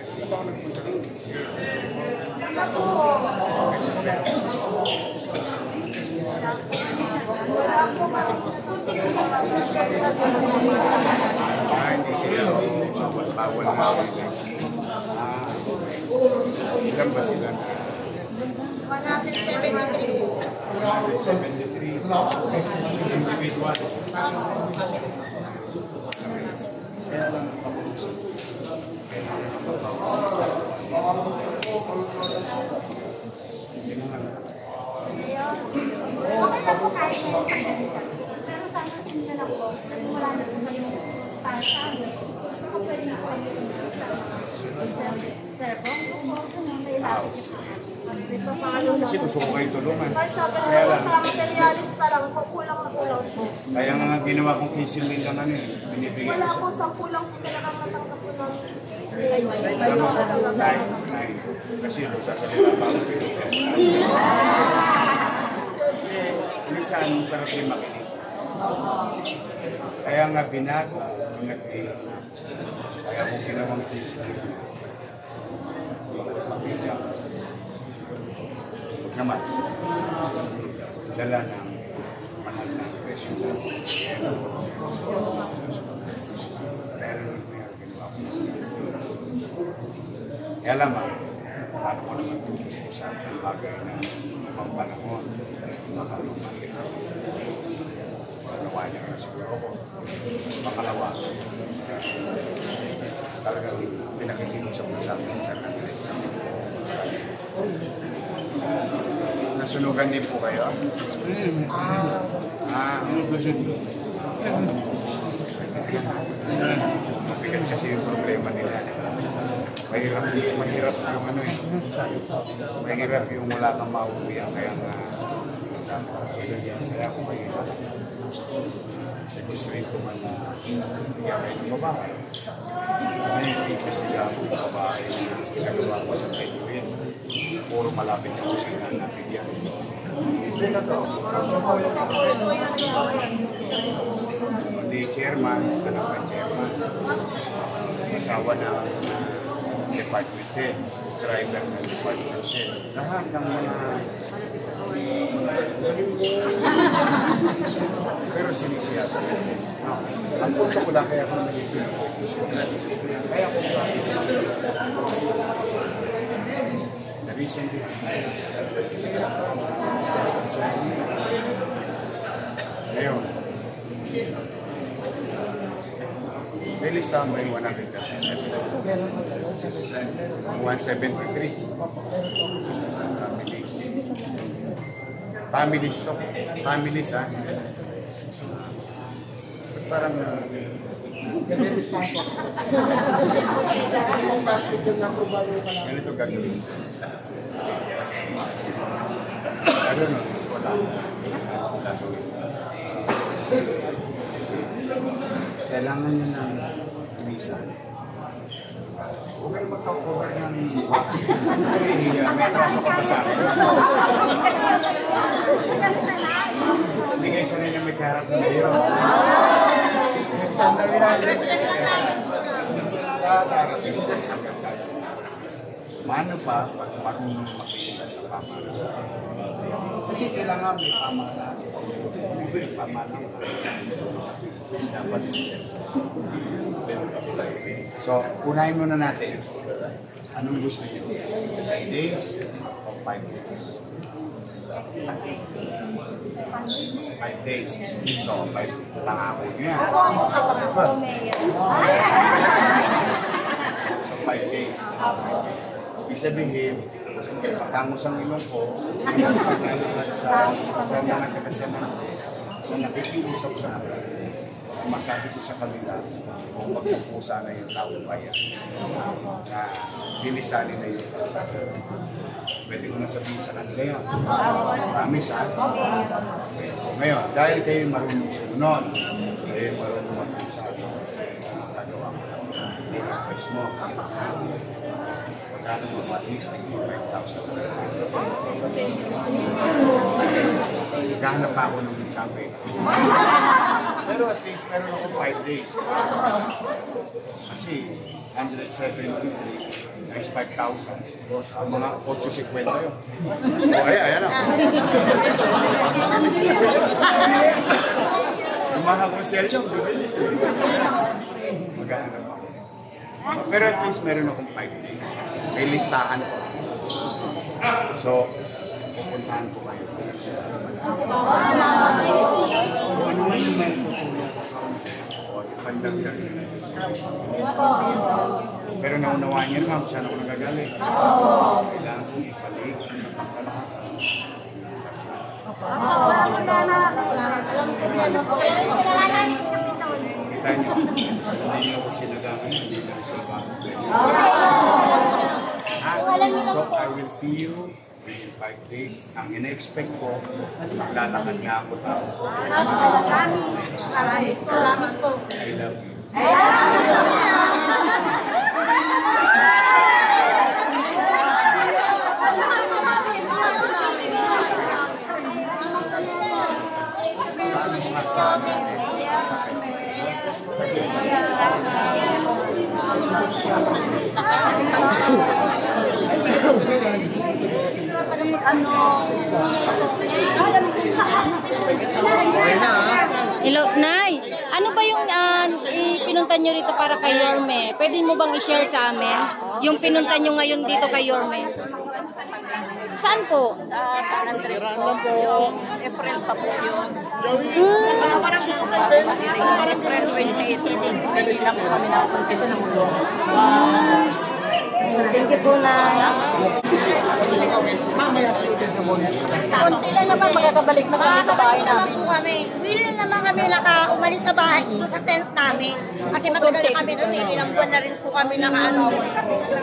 Hindi ba ako nagpunta rin? Hindi sila bawal na ako. Ilan ba sila? 173. 173 individual. Kaya lang kapag-usap. Okay na po kahit may pero sana sinila na po kasi wala na po yung para sa amin. Baka pwede na po kayo sir po, may lapit. Kasi gusto ko kayo tulungan. Kasi sabi Kaya ko lang. sa materialist pa lang po, kulang na kulang po. Kaya nga ginawa kong kisil din lang ano eh. Binibigay Wala ko po sa... sa kulang po talagang natanggap po ng Kasi yung sasalita pa ako. Minsan, sarap yung makinig. Kaya nga binago, pinag-i. Kaya kung ginawang kisil. naman. Dala ng mahal na presyo na kaya lamang, paano ko naman gusto sa bagay na mga panahon, baka lumalik. Panawa niya na siguro ako. Makalawa, talagang pinakikita sa akin sa kanila. Nasunugan din po kayo? Mabigat kasi yung problema nila. Mahirap yung ano eh. Mahirap yung wala kang mauwi. Kaya nga, kaya ako mahirap. Gusto rin ko man na bigyan kayo ng babae. Nai-request nila akong babae na pinagawa ko sa Pedroin. Puro malapit sa kusina na bigyan. Hindi na to. Hindi chairman, anak ka chairman. Asawa na department head, driver ng department head. Lahat ng mga... Pero sinisiyasa ko. Ang punto ko lang kaya kung nagiging kaya kung bakit the reason behind is ngayon may listahan ba yung 137? 173 families to. Families ha? Parang ganito gagawin. I don't know. Wala. Kailangan nyo ng visa. Huwag kayo magka-cover ng may traso ka pa sa akin. Hindi kayo sanay na may kaharap na ngayon. Mano pa pag marunong makikita sa pamahalaan. Kasi kailangan may pamahalaan. May pamahalaan. Dapat isip. So, unahin muna natin. Anong gusto niyo? 3 days o 5 days? 5 days. So, 5 pangako niyo yan. So, 5 days. Ibig sabihin, patangos ang ilong ko, sa mga nagkakasanan na nakikiusap sa akin. Masabi ko sa kanila kung magpupusa na yung taong bayan na bilisanin na yung kalsada. Pwede ko na sabihin sa kanila yun. Promise ha? Ngayon, dahil kayo marunong sumunod, kayo marunong magpusa, gagawa ko lang. Request mo. Pagkano mo, at least 5,000. Naghahanap pa ako ng champion. Pero at least meron ako 5 days. Kasi 173 is 5,000. Ang mga 850 yun. O ayan na. Yung mga kusel nyo, bibilis eh. Maghahanap ako. Pero at least meron akong 5 days. May listahan ko. So, pupuntahan ko kayo. Ano man yung may tutulong ko? O, ipandagdag nyo. Pero naunawaan niyo naman kung saan ako nagagaling. Kailangan kong ipalik sa pangkalahat. Kita niyo, hindi niyo ako sinagamit, hindi niyo rin so, I will see you in 5 days. Ang ina-expect ko, maglalakad na ako tao. I love you. Ano pinunta nyo rito para kay Yorme, pwede mo bang i-share sa amin yung pinunta nyo ngayon dito kay Yorme? Saan po? San Andres po. Yung April pa po yun. April 28. Hindi lang po kami nakapunta ng ulong. Thank you po na. Konti lang naman makakabalik na kami sa bahay namin. Willing naman kami umalis sa bahay doon sa tent namin. Kasi matagal na kami noon, ilang buwan na rin po kami nakaano.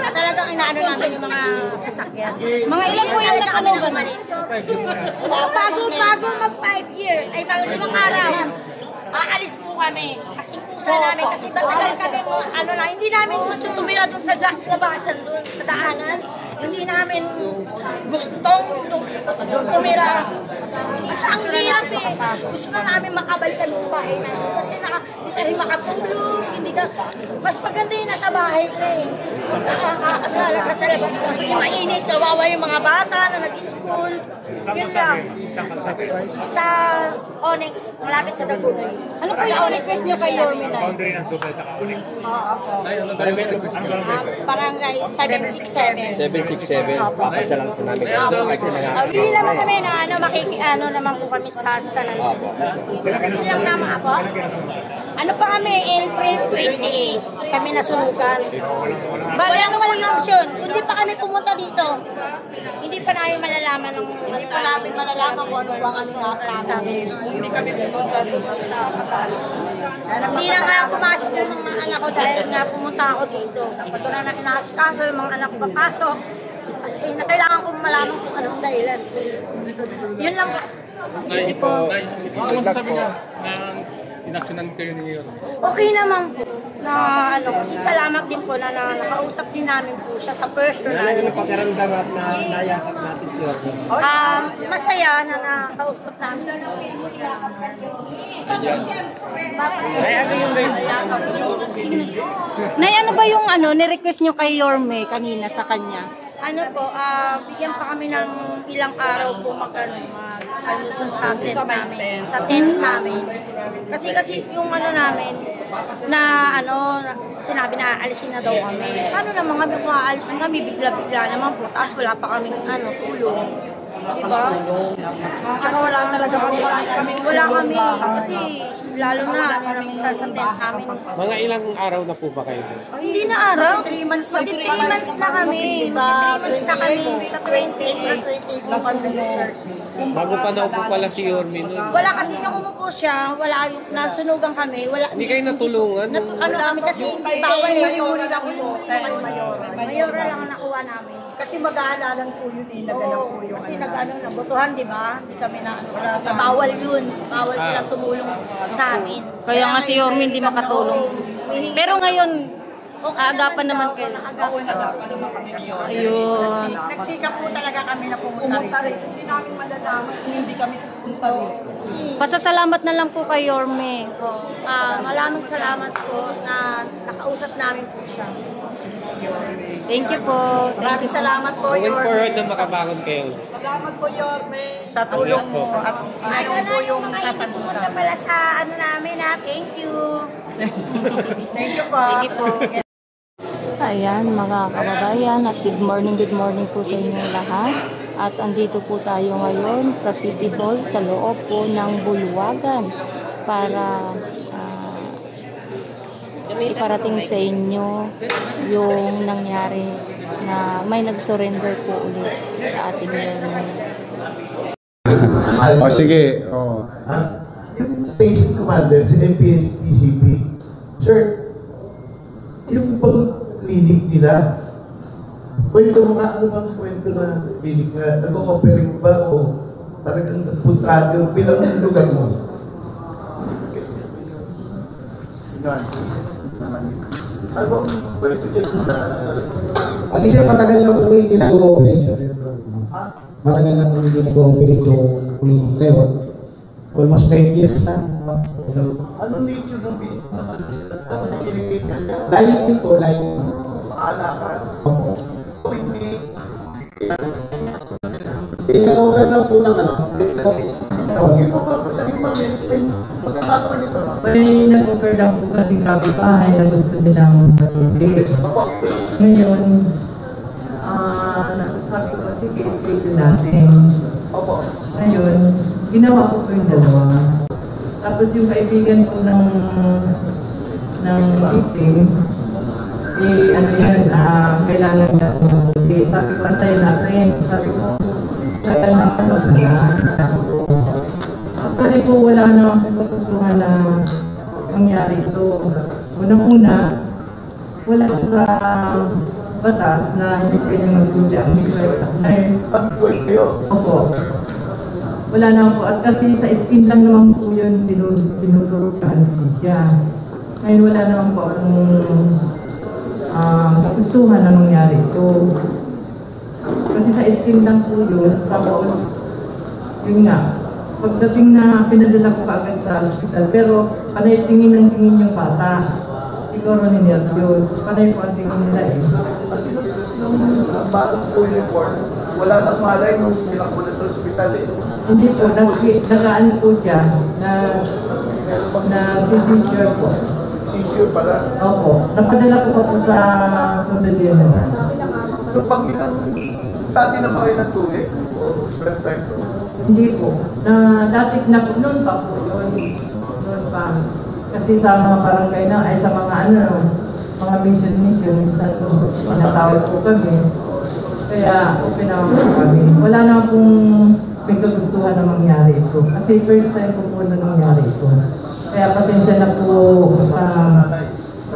At talagang inaano namin yung mga sasakyan. Mga ilan po yung nasunugan? Bago mag 5 years, ay bago 5 araw, aalis po kami. Kasi pusa namin, kasi matagal kami po, hindi namin gusto tumira doon sa labasan doon, sa daanan. Hindi namin gustong tumira. Kasi ang hirap eh. Gusto na namin makabalik kami sa bahay namin. Kasi hindi tayo makatulog. Mas maganda yung nasa bahay ka eh. Nakakakagala sa labas. Kasi mainit, kawawa yung mga bata na nag-school. Yun lang. Sa Onyx, malapit sa Dagunoy. Ano po yung request nyo kay Yorme na? Barangay 767. 767. Papasa lang po namin. Hindi naman kami na makikiano naman po kami sa tanan. Hindi lang naman ako. Ano pa kami, April 28, kami nasunugan. Bale, ano po yung option? Hindi pa kami pumunta dito. Hindi pa namin malalaman ng... Hindi pa namin malalaman kung ano bang ano sa amin. Hindi kami pumunta dito sa Katalo. Hindi na nga pumasok yung mga anak ko dahil nga pumunta ako dito. Pagka na inaasikaso yung mga anak ko papasok. Kasi kailangan kong malaman kung anong dahilan. Yun lang. Sige po. Ano masasabi niya na inaksyonan kayo ni Yorme? Okay naman po. Na kasi salamat din po na nakausap din namin po siya sa personal. Ano yung pakiramdam at nayakap natin si Yorme? Masaya na nakausap namin siya. Nay, ano ba yung ni-request nyo kay Yorme kanina sa kanya? Bigyan pa kami ng ilang araw po mag-alusun sa tent namin. Sa tent namin. Kasi yung namin, na sinabi na aalisin na daw kami. Paano naman kami kung aalisin kami, bigla-bigla naman po. Tapos wala pa kaming tulong. Diba? Tsaka wala talaga po kami. Wala kami. Kasi lalo na sa tent namin. Mga ilang araw na po ba kayo? Hindi na araw. 3 months na. 3 months na kami. 3 months na kami. Sa 28 na kami start. Bago pa na po pala si Yorme nun. Wala kasi nung umupo siya, wala yung nasunugan kami. Hindi kayo natulungan? Kami kasi hindi bawal eh. Mayora lang po. Mayora lang ang nakuha namin. Kasi mag-aalalan po yun eh, nagano po yun. Kasi nabutuhan, di ba? Hindi kami kasi bawal yun. Bawal silang tumulong sa amin. Kaya nga si Yorme hindi makatulong. Pero ngayon, aagapan naman kayo. Oo, nagapan naman kami ni Yorme. Ayun. Nagsikap po talaga kami na pumunta rin. Hindi namin malalaman kung hindi kami pupunta rin. Pasasalamat na lang po kay Yorme. Maraming salamat po na nakausap namin po siya. Thank you po. Maraming salamat po, Going Yorme. forward na makabangon kayo. Salamat po, Yorme. Sa tulong mo at ano po yung kasagutan. Pumunta pala sa namin ha. Thank you. Thank you po. Thank you po. Ayan mga kababayan at good morning po sa inyong lahat. At andito po tayo ngayon sa City Hall sa loob po ng Bulwagan para iparating sa inyo yung nangyari na may nag-surrender po ulit sa ating ngayon. Sige. Station Commander sa MPSPCP, Sir, yung pag-clinic nila, kwento mo nga, ano bang kwento na clinic na nag-o-offering ba o talagang nagpunta yung bilang lugar mo? Ano bang kwento dyan sa... Pati siya matagal na kung hindi nag-o-operate. Matagal na kung hindi nag-o-operate yung clinic na yun. Almost 10 years na. Ano nature ng business? Layo din po, layo. Maalakan. Hindi. Tinatawagan lang po ng ano. Kasi kung sabi mo, May nag-offer lang po kasi kapitbahay na gusto nilang mag-ibig. Ngayon, sabi ko, sige, schedule natin. Ngayon, ginawa ko po yung dalawa. Tapos yung kaibigan ko ng victim, ano yan, kailangan na, sabi ko, antayin natin. Sabi ko, kaya na ano Actually po, wala na akong patutuhan na mangyari ito. Unang-una, wala sa batas na hindi pwedeng magsundi ang midwife at nurse. Opo. Wala na po. At kasi sa skin lang naman po yun tinuturo ka anesthesia. Ngayon wala naman po akong gustuhan na mangyari ito. Kasi sa skin lang po yun. Tapos, yun nga. Pagdating na pinadala ko agad sa hospital, pero panay tingin ng tingin yung bata. Siguro ninilap yun. Panay po ang tingin nila eh. Kasi nung pasok po yung report, wala nang malay nung nilakbo na sa hospital eh. Hindi po, nagaan po siya na seizure po. Seizure pala? Opo. Napadala ko po sa kundalian naman. So pag dati na ba kayo nagtuli? First time po? Hindi po. Dati noon pa po. Noon pa. Kasi sa mga barangay na, ay sa mga mga mission, natawag po kami. Kaya pinawag po kami. Wala na pong may kagustuhan na mangyari ito. Kasi first time po na nangyari ito. Kaya pasensya na po sa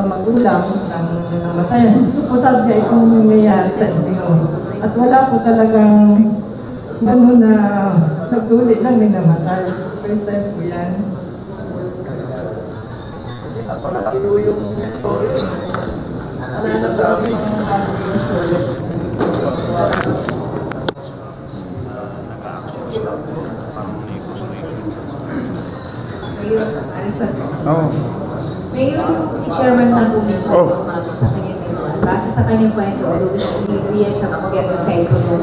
magulang ng namatayan. Gusto po sabi siya itong nangyayari sa inyo. At wala po talagang na nagtulit lang may namatay. First time po yan. Kasi napakalaki po yung story. Wala na sabi. Oh. Mayroon si Chairman na po mismo sa kanyang ginawa. Base sa kanyang kwento, we have get the side of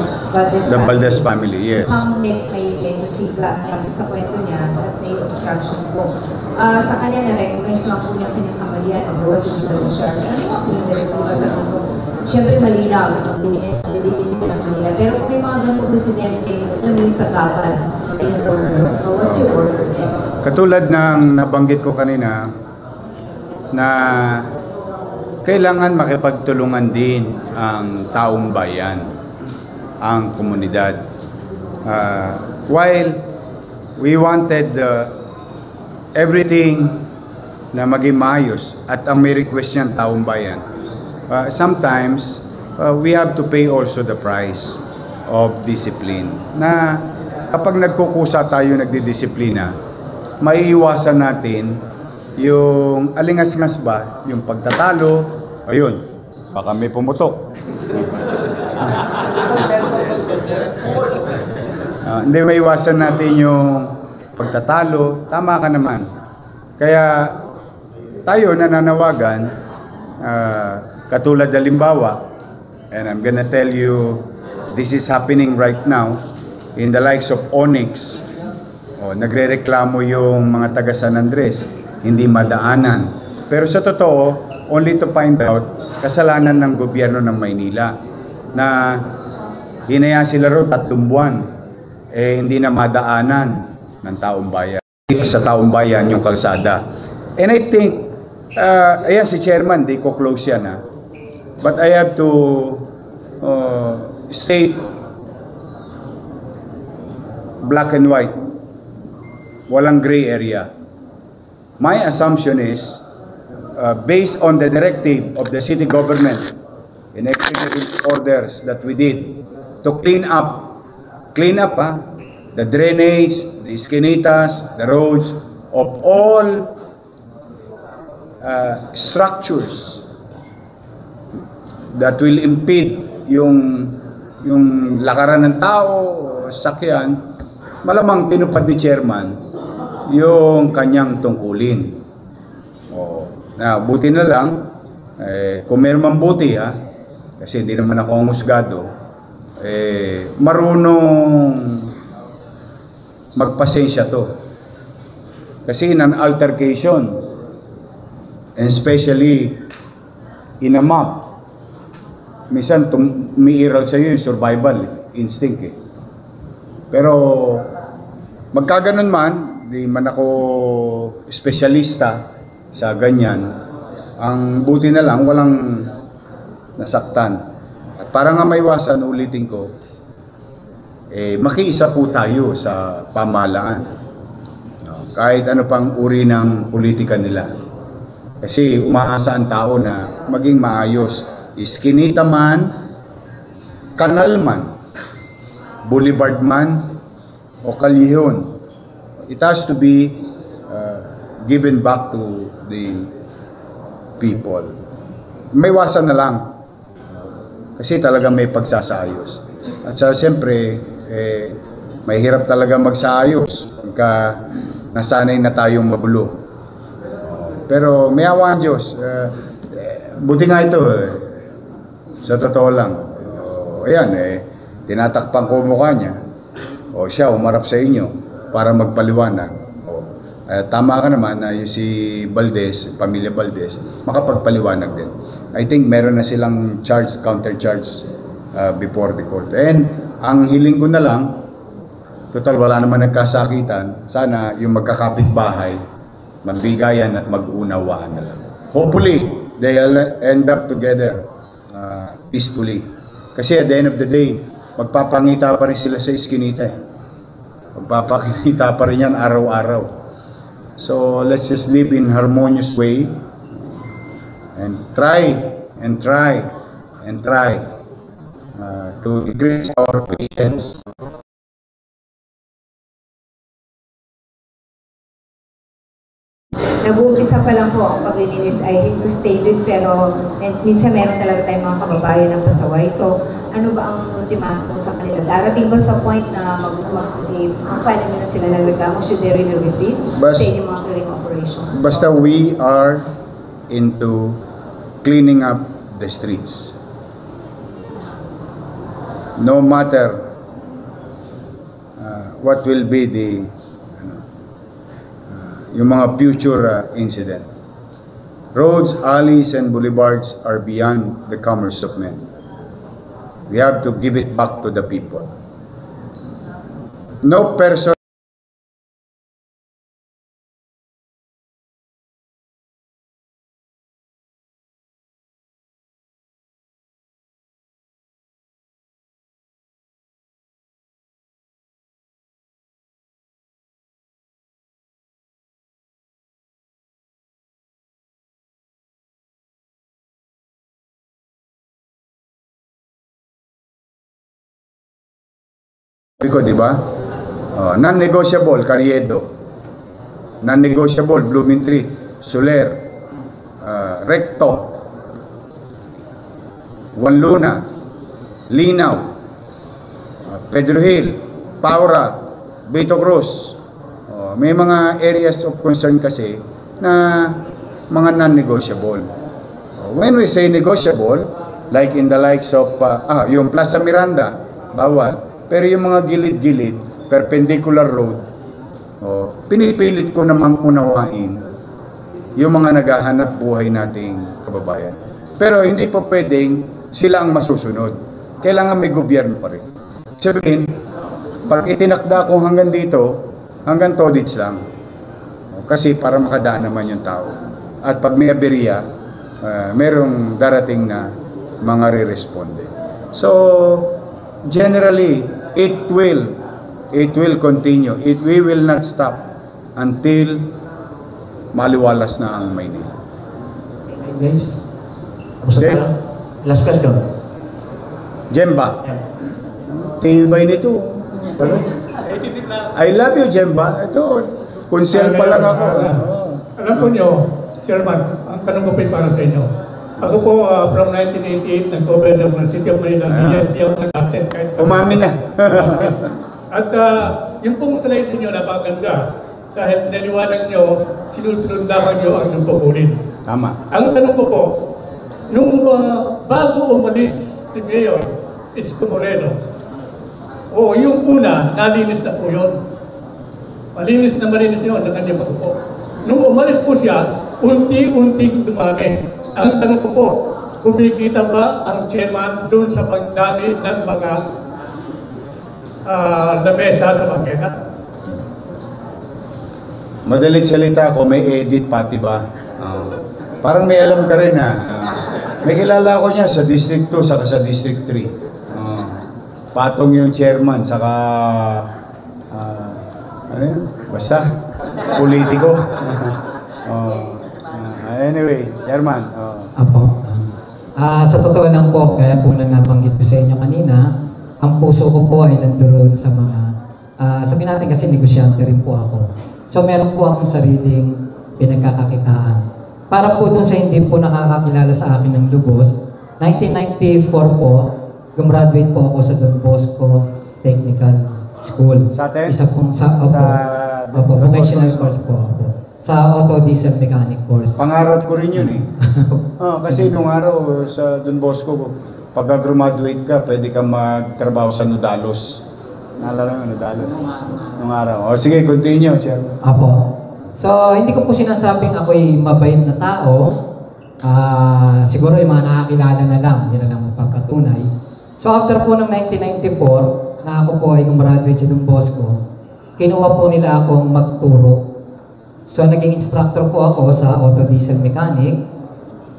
The Valdez family, yes. Ang net may medyo sigla kasi sa kwento niya at may obstruction po. Sa kanya na-recognize na po niya kanyang kamalian ang was in the discharge. Yung direktiba sa kanto. Siyempre malinaw ang dinilis ng kanila. Pero kung may mga ganito presidente, alam yung sa gaban sa yung order. What's your order? Katulad ng nabanggit ko kanina, na kailangan makipagtulungan din ang taong bayan, ang komunidad. While we wanted everything na maging maayos at ang may request niyang taong bayan, sometimes we have to pay also the price of discipline. Na kapag nagkukusa tayo, nagdidisiplina, maiiwasan natin yung alingas-ngas ba, yung pagtatalo, ayun, baka may pumutok. Hindi maiwasan natin yung pagtatalo, tama ka naman. Kaya tayo nananawagan, katulad halimbawa, and I'm gonna tell you, this is happening right now, in the likes of Onyx. Nagre-reklamo yung mga taga San Andres, hindi madaanan. Pero sa totoo, only to find out, kasalanan ng gobyerno ng Maynila na hinayaan sila ro 3 buwan, hindi na madaanan ng taong bayan. Sa taong bayan yung kalsada. And I think, ayan si Chairman, di ko close yan ha. But I have to state black and white. Walang gray area. My assumption is, based on the directive of the city government and executive orders that we did to clean up the drainage, the esquinitas, the roads of all structures that will impede yung lakaran ng tao, sakyan, malamang tinupad ni Chairman yung kanyang tungkulin. Buti na lang, kung meron man buti kasi hindi naman ako ang husgado, marunong magpasensya to. Kasi in an altercation, and especially in a mob, minsan umiiral sa iyo yung survival instinct eh. Pero magkaganon man, di man ako espesyalista sa ganyan, ang buti na lang walang nasaktan. At para nga maiwasan, ulitin ko, makiisa po tayo sa pamahalaan. Kahit ano pang uri ng politika nila. Kasi umaasa ang tao na maging maayos. Iskinita man, kanal man, boulevard man, o kalihon. It has to be given back to the people. May iwasan na lang. Kasi talaga may pagsasayos. At siyempre, may hirap talaga magsaayos pagka nasanay na tayong mabulo. Pero may awa ang Diyos. Buti nga ito, sa totoo lang. Ayan, tinatakpan ko mukha niya. O siya, umarap sa inyo para magpaliwanag. Tama ka naman na yung si Valdez, pamilya Valdez, makapagpaliwanag din. I think meron na silang charge, counter-charge before the court. And ang hiling ko na lang, total wala naman nagkasakitan, sana yung magkakapit-bahay, magbigayan at mag-unawaan na lang. Hopefully, they'll end up together peacefully. Kasi at the end of the day, magpapangita pa rin sila sa iskinita. Magpapakita pa rin yan araw-araw. So let's just live in harmonious way and try to increase our patience. Nag-uumpisa pa lang po ang paglilinis. I hate to say this, pero minsan meron talaga tayong mga kababayan ng pasaway. So, ano ba ang ultimatum mo sa kanila? Darating ba sa point na paano nyo na sila nagreklamo? Should they really resist sa inyong mga clearing operations? Basta we are into cleaning up the streets. No matter what will be the yung mga future incident. Roads, alleys, and boulevards are beyond the commerce of men. We have to give it back to the people. No person ko, di ba? Non-negotiable, Carriedo. Non-negotiable, Blooming Tree, Soler, Recto, Juan Luna, Linaw, Pedro Hill, Paura, Beto Cruz. May mga areas of concern kasi na mga non-negotiable. When we say negotiable, like in the likes of, yung Plaza Miranda, bawal. Pero yung mga gilid-gilid, perpendicular road, pinipilit ko namang unawain yung mga naghahanap buhay nating kababayan. Pero hindi po pwedeng sila ang masusunod. Kailangan may gobyerno pa rin. Sabihin, pag itinakda ko hanggang dito, hanggang Todits lang. Kasi para makadaan naman yung tao. At pag may aberya, merong darating na mga re-responde. So, generally, it will continue. We will not stop until maliwalas na ang Maynila. Last question. Jemba. Tibay nito. I love you, Jemba. Ito, kunsel pa lang ako. Alam po nyo, Chairman, ang tanong ko para sa inyo. Ako po, from 1988, nag-governor ng City of Manila. Hindi ako nag-absent kahit sa... Umamin na. At yung pong salay sa inyo, napakaganda. Dahil naliwanag nyo, sinusundakan nyo ang yung pupulin. Tama. Ang tanong ko po, nung bago umalis si Mayor Isko Moreno, yung una, nalinis na po yun. Malinis yun sa kanyang pagpupo. Nung umalis po siya, unti-unting dumami. Ang tanong ko po, kumikita ba ang chairman doon sa pagdami ng mga lamesa sa bangketa? Madaling salita ko, may edit pati ba? Parang may alam ka rin ha. May kilala ko niya sa District 2 saka sa District 3. Patong yung chairman saka ano yun? Basta politiko. Anyway, chairman. Apo. Sa totoo lang po, kaya po nang nabanggit ko sa inyo kanina, ang puso ko po ay nandoon sa mga sabihin natin kasi negosyante rin po ako. So meron po akong sariling pinagkakakitaan. Para po dun sa hindi po nakakakilala sa akin ng lubos, 1994 po, gumraduate po ako sa Don Bosco Technical School. Sa atin? Isa pong sa vocational course po ako. Sa auto diesel mechanic course. Pangarap ko rin yun eh. Kasi nung araw sa Don Bosco, pagka graduate ka, pwede ka magtrabaho sa Nodalos. Naalala mo Nodalos? Nung araw. Sige, continue, Chairman. Apo. So, hindi ko po sinasabing ako'y mabait na tao. Siguro yung mga nakakilala na lang, yun na lang magpapatunay. So, after po ng 1994, na ako po ay gumraduate sa Don Bosco, kinuha po nila akong magturo. So, naging instructor po ako sa auto diesel mechanic.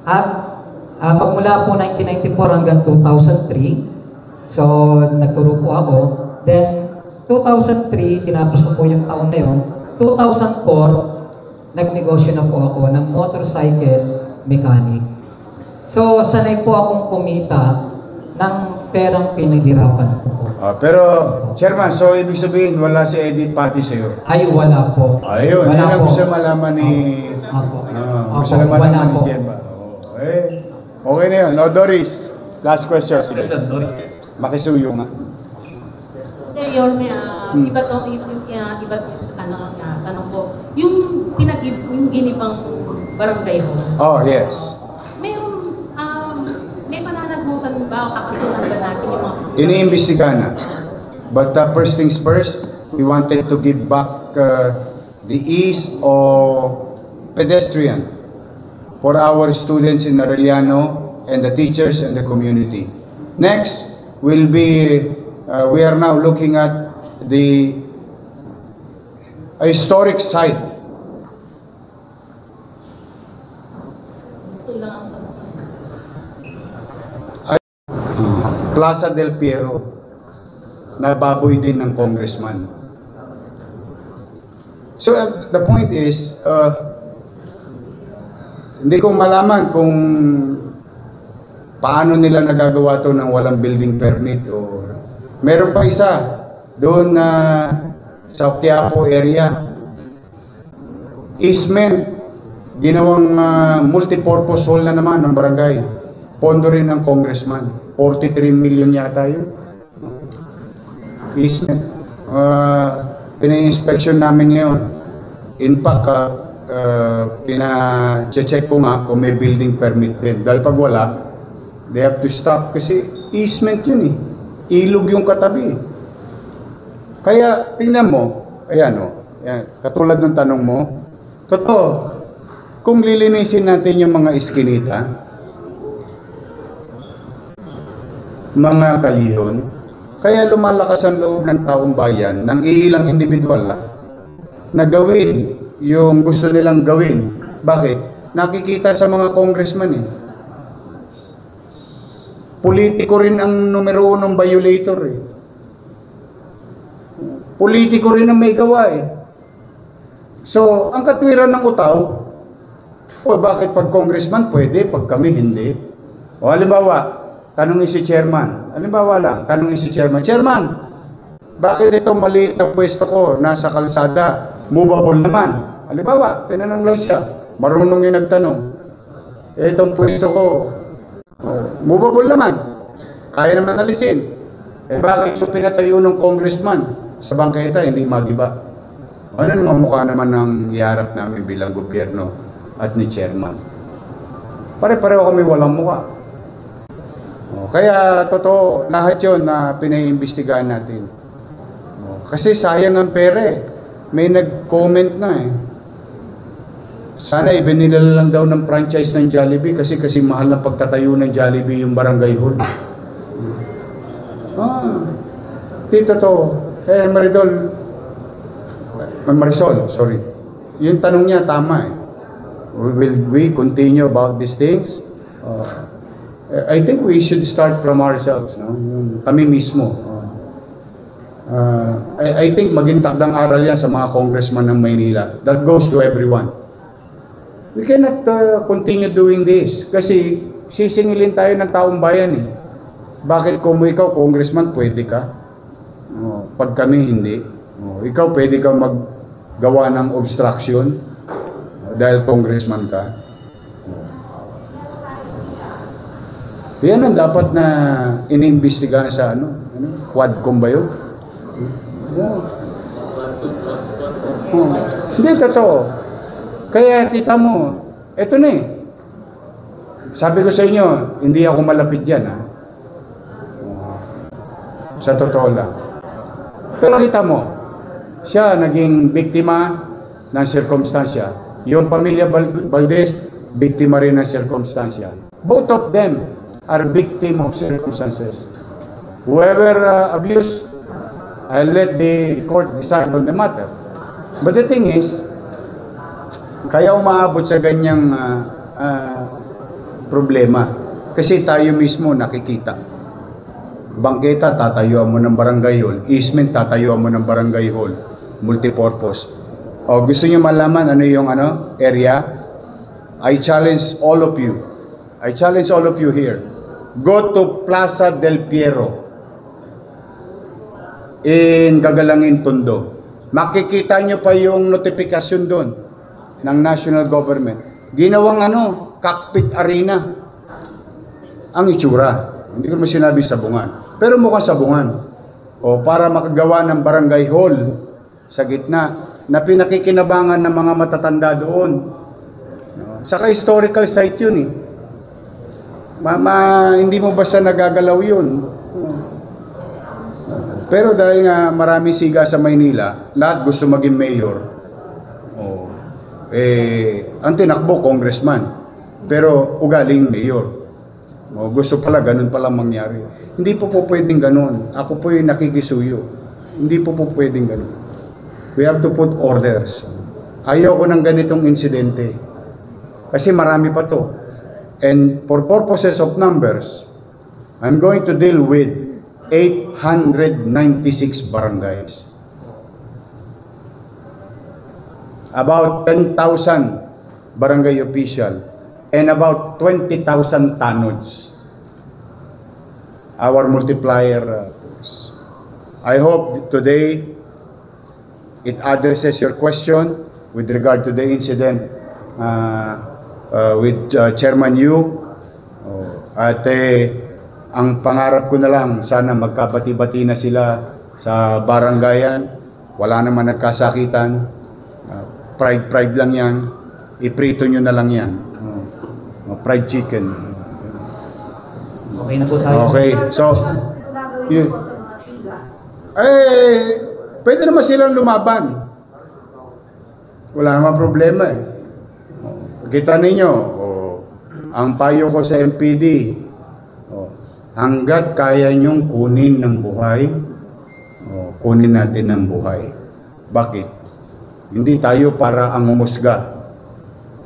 At magmula po 1994 hanggang 2003, so, nagturo po ako. Then, 2003, tinapos ko po yung taon na yun. 2004, nagnegosyo na po ako ng motorcycle mechanic. So, sanay po akong kumita ng perang pinaghirapan ko. Pero, Chairman, so ibig sabihin, wala si Edith Pati sa'yo? Ay, wala po. Ayun, wala yan ang po. gusto malaman ni... gusto malaman ni Jen ba? Okay na yun. No, Doris, last question. Sige. Makisuyo nga. Yorme, iba to, iba to sa tanong ko. Yung ginibang barangay ho. Oh, yes. May mananagutan ba o kakasunan ba natin yung mga... Iniimbestiga na. But first things first, we wanted to give back the ease of pedestrian for our students in Arellano and the teachers and the community. Next will be we are now looking at the historic site. Plaza del Piero, na baboy din ng congressman. So the point is, hindi ko malaman kung paano nila nagagawa to ng walang building permit o meron pa isa doon sa Quiapo area. Easement, ginawang multipurpose hall na naman ng barangay. Pondo rin ng congressman. 43 million yata yun. Easement. Pina-inspection namin ngayon. In fact, pina-check ko nga kung may building permit din. Dahil pag wala, they have to stop kasi easement yun eh. Ilog yung katabi. Kaya, tingnan mo, ayan o, katulad ng tanong mo, totoo, kung lilinisin natin yung mga iskinita, mga kalihon, kaya lumalakas ang loob ng taong bayan ng iilang individual na gawin yung gusto nilang gawin. Bakit? Nakikita sa mga congressman eh. Politiko rin ang numero 1 violator eh. Politiko rin ang may gawa eh. So, ang katwiran ng utaw, bakit pag congressman pwede, pag kami hindi? O halimbawa, tanungin si chairman. Halimbawa lang, tanungin si chairman. Chairman, bakit itong maliit na pwesto ko nasa kalsada? Movable naman. Halimbawa, tinanong lang siya. Marunong yung nagtanong. Itong pwesto ko, movable naman. Kaya naman alisin. Bakit yung pinatayo ng congressman sa bangketa hindi magiba? Ano naman mukha naman ng iharap namin bilang gobyerno at ni chairman? Pare-pareho kami walang mukha. Kaya totoo, lahat yun na pinaiimbestigahan natin. Kasi sayang ang pera eh. may nag-comment na eh. Sana ibinila lang daw ng franchise ng Jollibee kasi mahal na pagtatayo ng Jollibee yung barangay hall. Dito to. Marisol, sorry. Yung tanong niya tama eh. Will we continue about these things? I think we should start from ourselves, no? Kami mismo. I think maging takdang aral yan sa mga congressman ng Maynila. That goes to everyone. We cannot continue doing this kasi sisingilin tayo ng taong bayan eh. Bakit kung ikaw congressman pwede ka? Pag kami hindi. Ikaw pwede ka maggawa ng obstruction dahil congressman ka. Yan ang dapat na iniimbestigahan sa Quadcom ba yun? Hindi, totoo. Kaya kita mo, eto na eh. Sabi ko sa inyo, hindi ako malapit dyan ha. Sa totoo lang. Pero kita mo, siya naging biktima ng sirkumstansya. Yung pamilya Valdez, biktima rin ng sirkumstansya. Both of them are victim of circumstances. Whoever abused, I'll let the court decide on the matter. But the thing is, kaya umaabot sa ganyang problema. Kasi tayo mismo nakikita. Bangketa, tatayuan mo ng barangay hall. Easement, tatayuan mo ng barangay hall. Multipurpose. O gusto niyo malaman ano yung area? I challenge all of you. I challenge all of you here. Go to Plaza del Piero in Gagalangin, Tondo. Makikita nyo pa yung notification doon ng national government. Ginawang cockpit arena ang itsura. Hindi ko naman sinabi sabungan. Pero mukhang sabungan. O para makagawa ng barangay hall sa gitna na pinakikinabangan ng mga matatanda doon. Saka historical site yun eh. Hindi mo basta nagagalaw yun. Pero dahil nga marami siga sa Maynila, lahat gusto maging mayor. Ang tinakbo, congressman. Pero ugaling mayor. Gusto pala, ganun pala mangyari. Hindi po pwedeng ganun. Ako po yung nakikisuyo. Hindi po pwedeng ganun. We have to put orders. Ayaw ko ng ganitong insidente. Kasi marami pa to. And for purposes of numbers, I'm going to deal with 896 barangays. About 10,000 barangay official and about 20,000 tanods. Our multiplier. I hope today it addresses your question with regard to the incident with Chairman Yu. At ang pangarap ko na lang, sana magkabati-bati na sila sa barangayan. Wala naman nagkasakitan. Pride lang yan. Iprito nyo na lang yan. Fried chicken. Okay na po tayo. Okay, so pwede naman silang lumaban. Wala naman problema eh. Kita ninyo, ang payo ko sa MPD, hanggat kaya nyong kunin ng buhay, kunin natin ng buhay. Bakit? Hindi tayo para ang humusga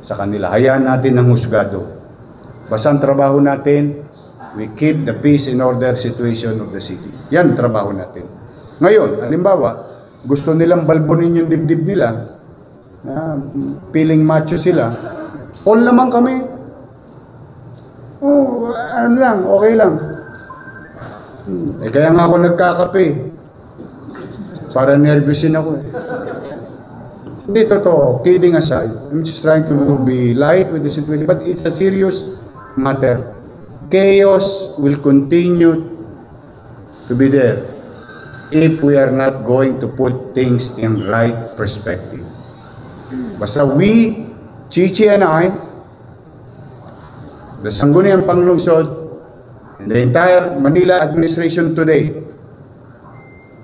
sa kanila. Hayaan natin ang husgado. Basta ang trabaho natin, we keep the peace and order situation of the city. Yan trabaho natin. Ngayon, halimbawa, gusto nilang balbonin yung dibdib nila, feeling macho sila, all naman kami. Ano lang, okay lang. Kaya nga ako nagkakape. Para nervousin ako eh. Hindi totoo. Kidding aside. I'm just trying to be light with the situation. But it's a serious matter. Chaos will continue to be there if we are not going to put things in right perspective. Basta we, Chichi and I, the Sangguniang Panglungsod, and the entire Manila administration today,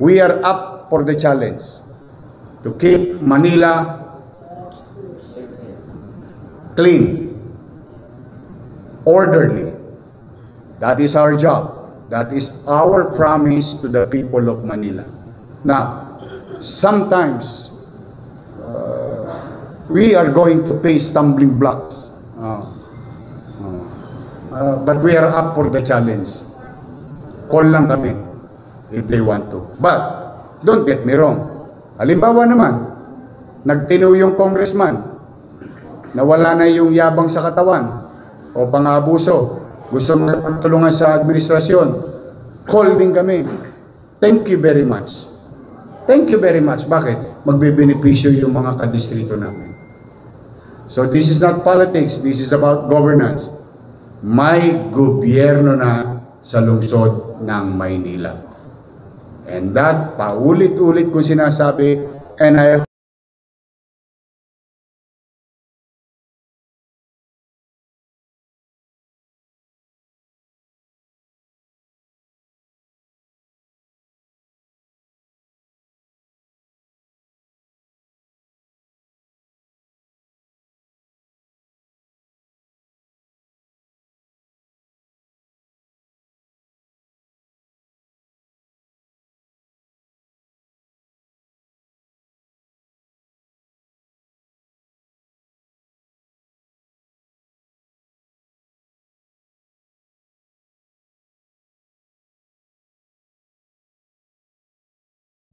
we are up for the challenge. to keep Manila clean, orderly. That is our job. That is our promise to the people of Manila. Now, sometimes we are going to face stumbling blocks, but we are up for the challenge. Call lang kami if they want to. But don't get me wrong. Halimbawa naman, nagtino yung congressman, nawala na yung yabang sa katawan o pang-abuso, gusto mo magtulungan sa administrasyon, call din kami. Thank you very much. Thank you very much. Bakit? Magbebenepisyo yung mga kadistrito namin. So this is not politics, this is about governance. May gobyerno na sa lungsod ng Maynila. And that, paulit-ulit kong sinasabi, and I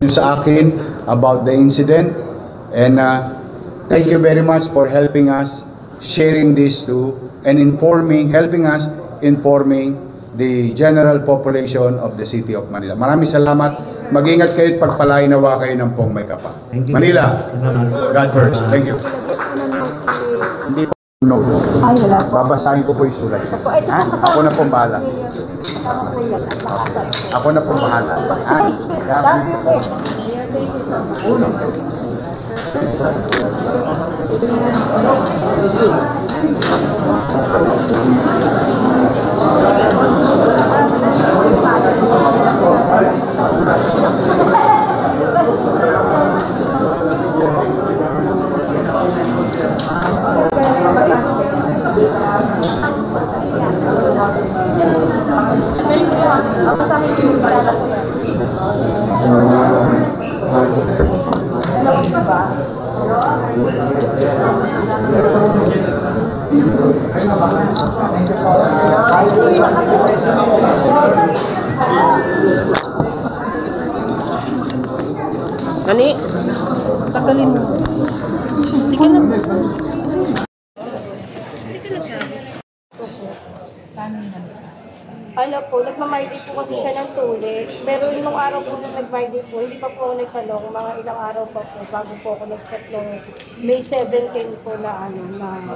sa akin about the incident, and thank you very much for helping us sharing this to and helping us informing the general population of the city of Manila. Maraming salamat. Mag-ingat kayo at pagpalain nawa kayo ng pong may kapal. Manila, God first. Thank you. Hindi pa no. Babasahin ko po yung sulat. Ako na pong bahala. Ako na pong bahala. Ani, tagalin mo. Hindi ka na. Ano po, nagmamay-day po kasi siya ng tuli. Pero nung araw po sa nag-Friday po, hindi pa po ako nagkalong. Mga ilang araw pa po, bago po ako nag-check ng May 17 po na na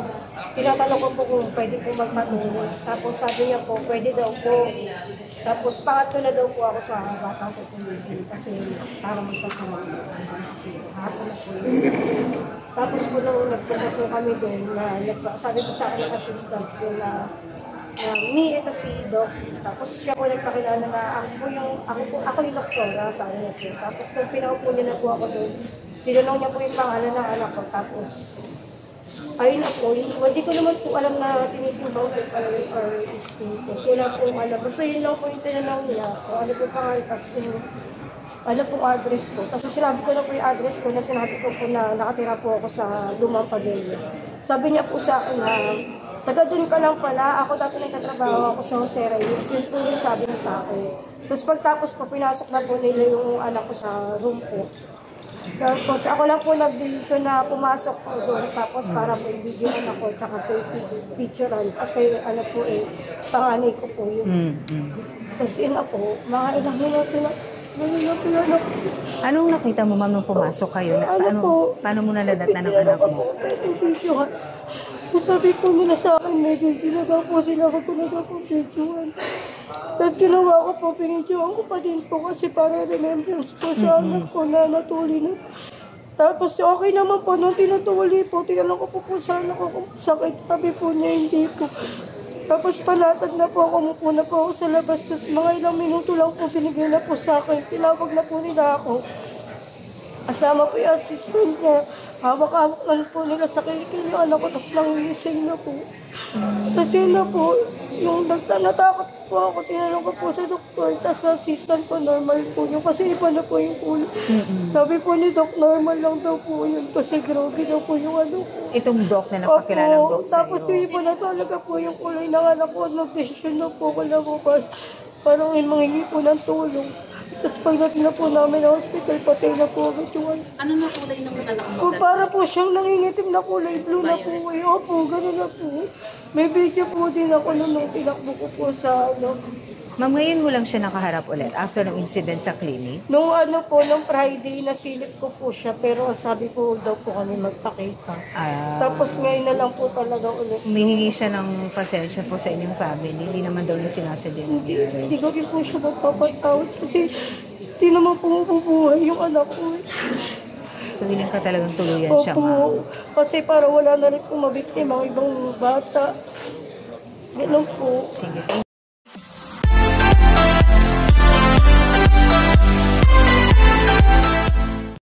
tinatanong ko po kung pwede po magpatuloy. Tapos sabi niya po, pwede daw po. Tapos pangatlo na daw po ako sa batang po tumigil kasi para magsasama po kasi hapon na po yun. Tapos po nung nagpunta po kami doon, sabi po sa akin ng assistant ko na ito si Doc. Tapos siya po nagpakilala na ako yung doktora, sabi niya po. Tapos nung pinaupo niya na po ako doon, tinanong niya po yung pangalan ng anak ko. Tapos, ayun na po, hindi ko naman po alam na tinitimbang ko or status. Wala po yung alam. Basta yun lang po yung tinanong niya. Kung ano po yung pangalan, tapos ano pong address ko. Tapos sinabi ko na po yung address ko na sinabi ko po na nakatira po ako sa Lumang Pavilion. Sabi niya po sa akin na, taga doon ka lang pala, ako dati nagtatrabaho ako sa Jose Reyes, yun po yung sabi niya sa akin. Tapos pagtapos po, pinasok na po nila yung anak ko sa room po. Tapos ako lang po nag-decision na pumasok po doon, tapos para po i-videoan ako, tsaka po i-picturean, kasi ano po panganay ko po yun. Tapos yun na po, mga ilang minuto na, anong nakita mo, ma'am, nung pumasok kayo? Paano mo naladatan ng anak mo? Sabi po nila sa akin, may video daw po sila ako talaga po videoan. Tapos ginawa ko po, pinidyoan ko pa din po kasi para remembrance po sa anak ko na natuli na. Tapos okay naman po, nung tinutuli po, tinanong ko po sa anak ko kung sakit. Sabi po niya, hindi po. Tapos palatag na po ako, muna po ako sa labas. Tapos mga ilang minuto lang po sinigay na po sa akin. Tinawag na po nila ako. Kasama po yung assistant niya. Hawak-hawak lang po nila sa kilikil yung anak ko, tapos nangingising na po. Tapos yun na po, yung natakot po ako, tinanong ko po sa doktor, tapos sa assistant po, normal po yun, kasi iba na po yung ulo. Sabi po ni Doc, normal lang daw po yun, kasi grabe daw po yung ano po. Itong Doc na napakilalang Doc sa'yo? Tapos yung iba na talaga po yung kulay ng anak ko, nag-desisyon na po ko na bukas, parang mangingi po ng tulong. Tapos pagdating na po namin sa hospital, patay na po agad yung ano. Ano na kulay ng anak mo? Para po siyang nangingitim na kulay blue na po. Opo, gano'n na po. May video po din ako nung tinakbo ko po sa ano. Ma'am, ngayon mo lang siya nakaharap ulit after ng incident sa clinic? Nung ano po, nung Friday, nasilip ko po siya. Pero sabi ko daw po kami magpakita. Tapos ngayon na lang po talaga ulit. Humihingi siya ng pasensya po sa inyong family. Hindi naman daw niya sinasadya. Hindi ko rin po siya magpapatawad. Kasi hindi naman po mabubuhay yung anak ko. So, willing ka talagang tuluyan siya, ma'am? Kasi para wala na rin po mabiktima ang ibang bata. Ganun po. Sige.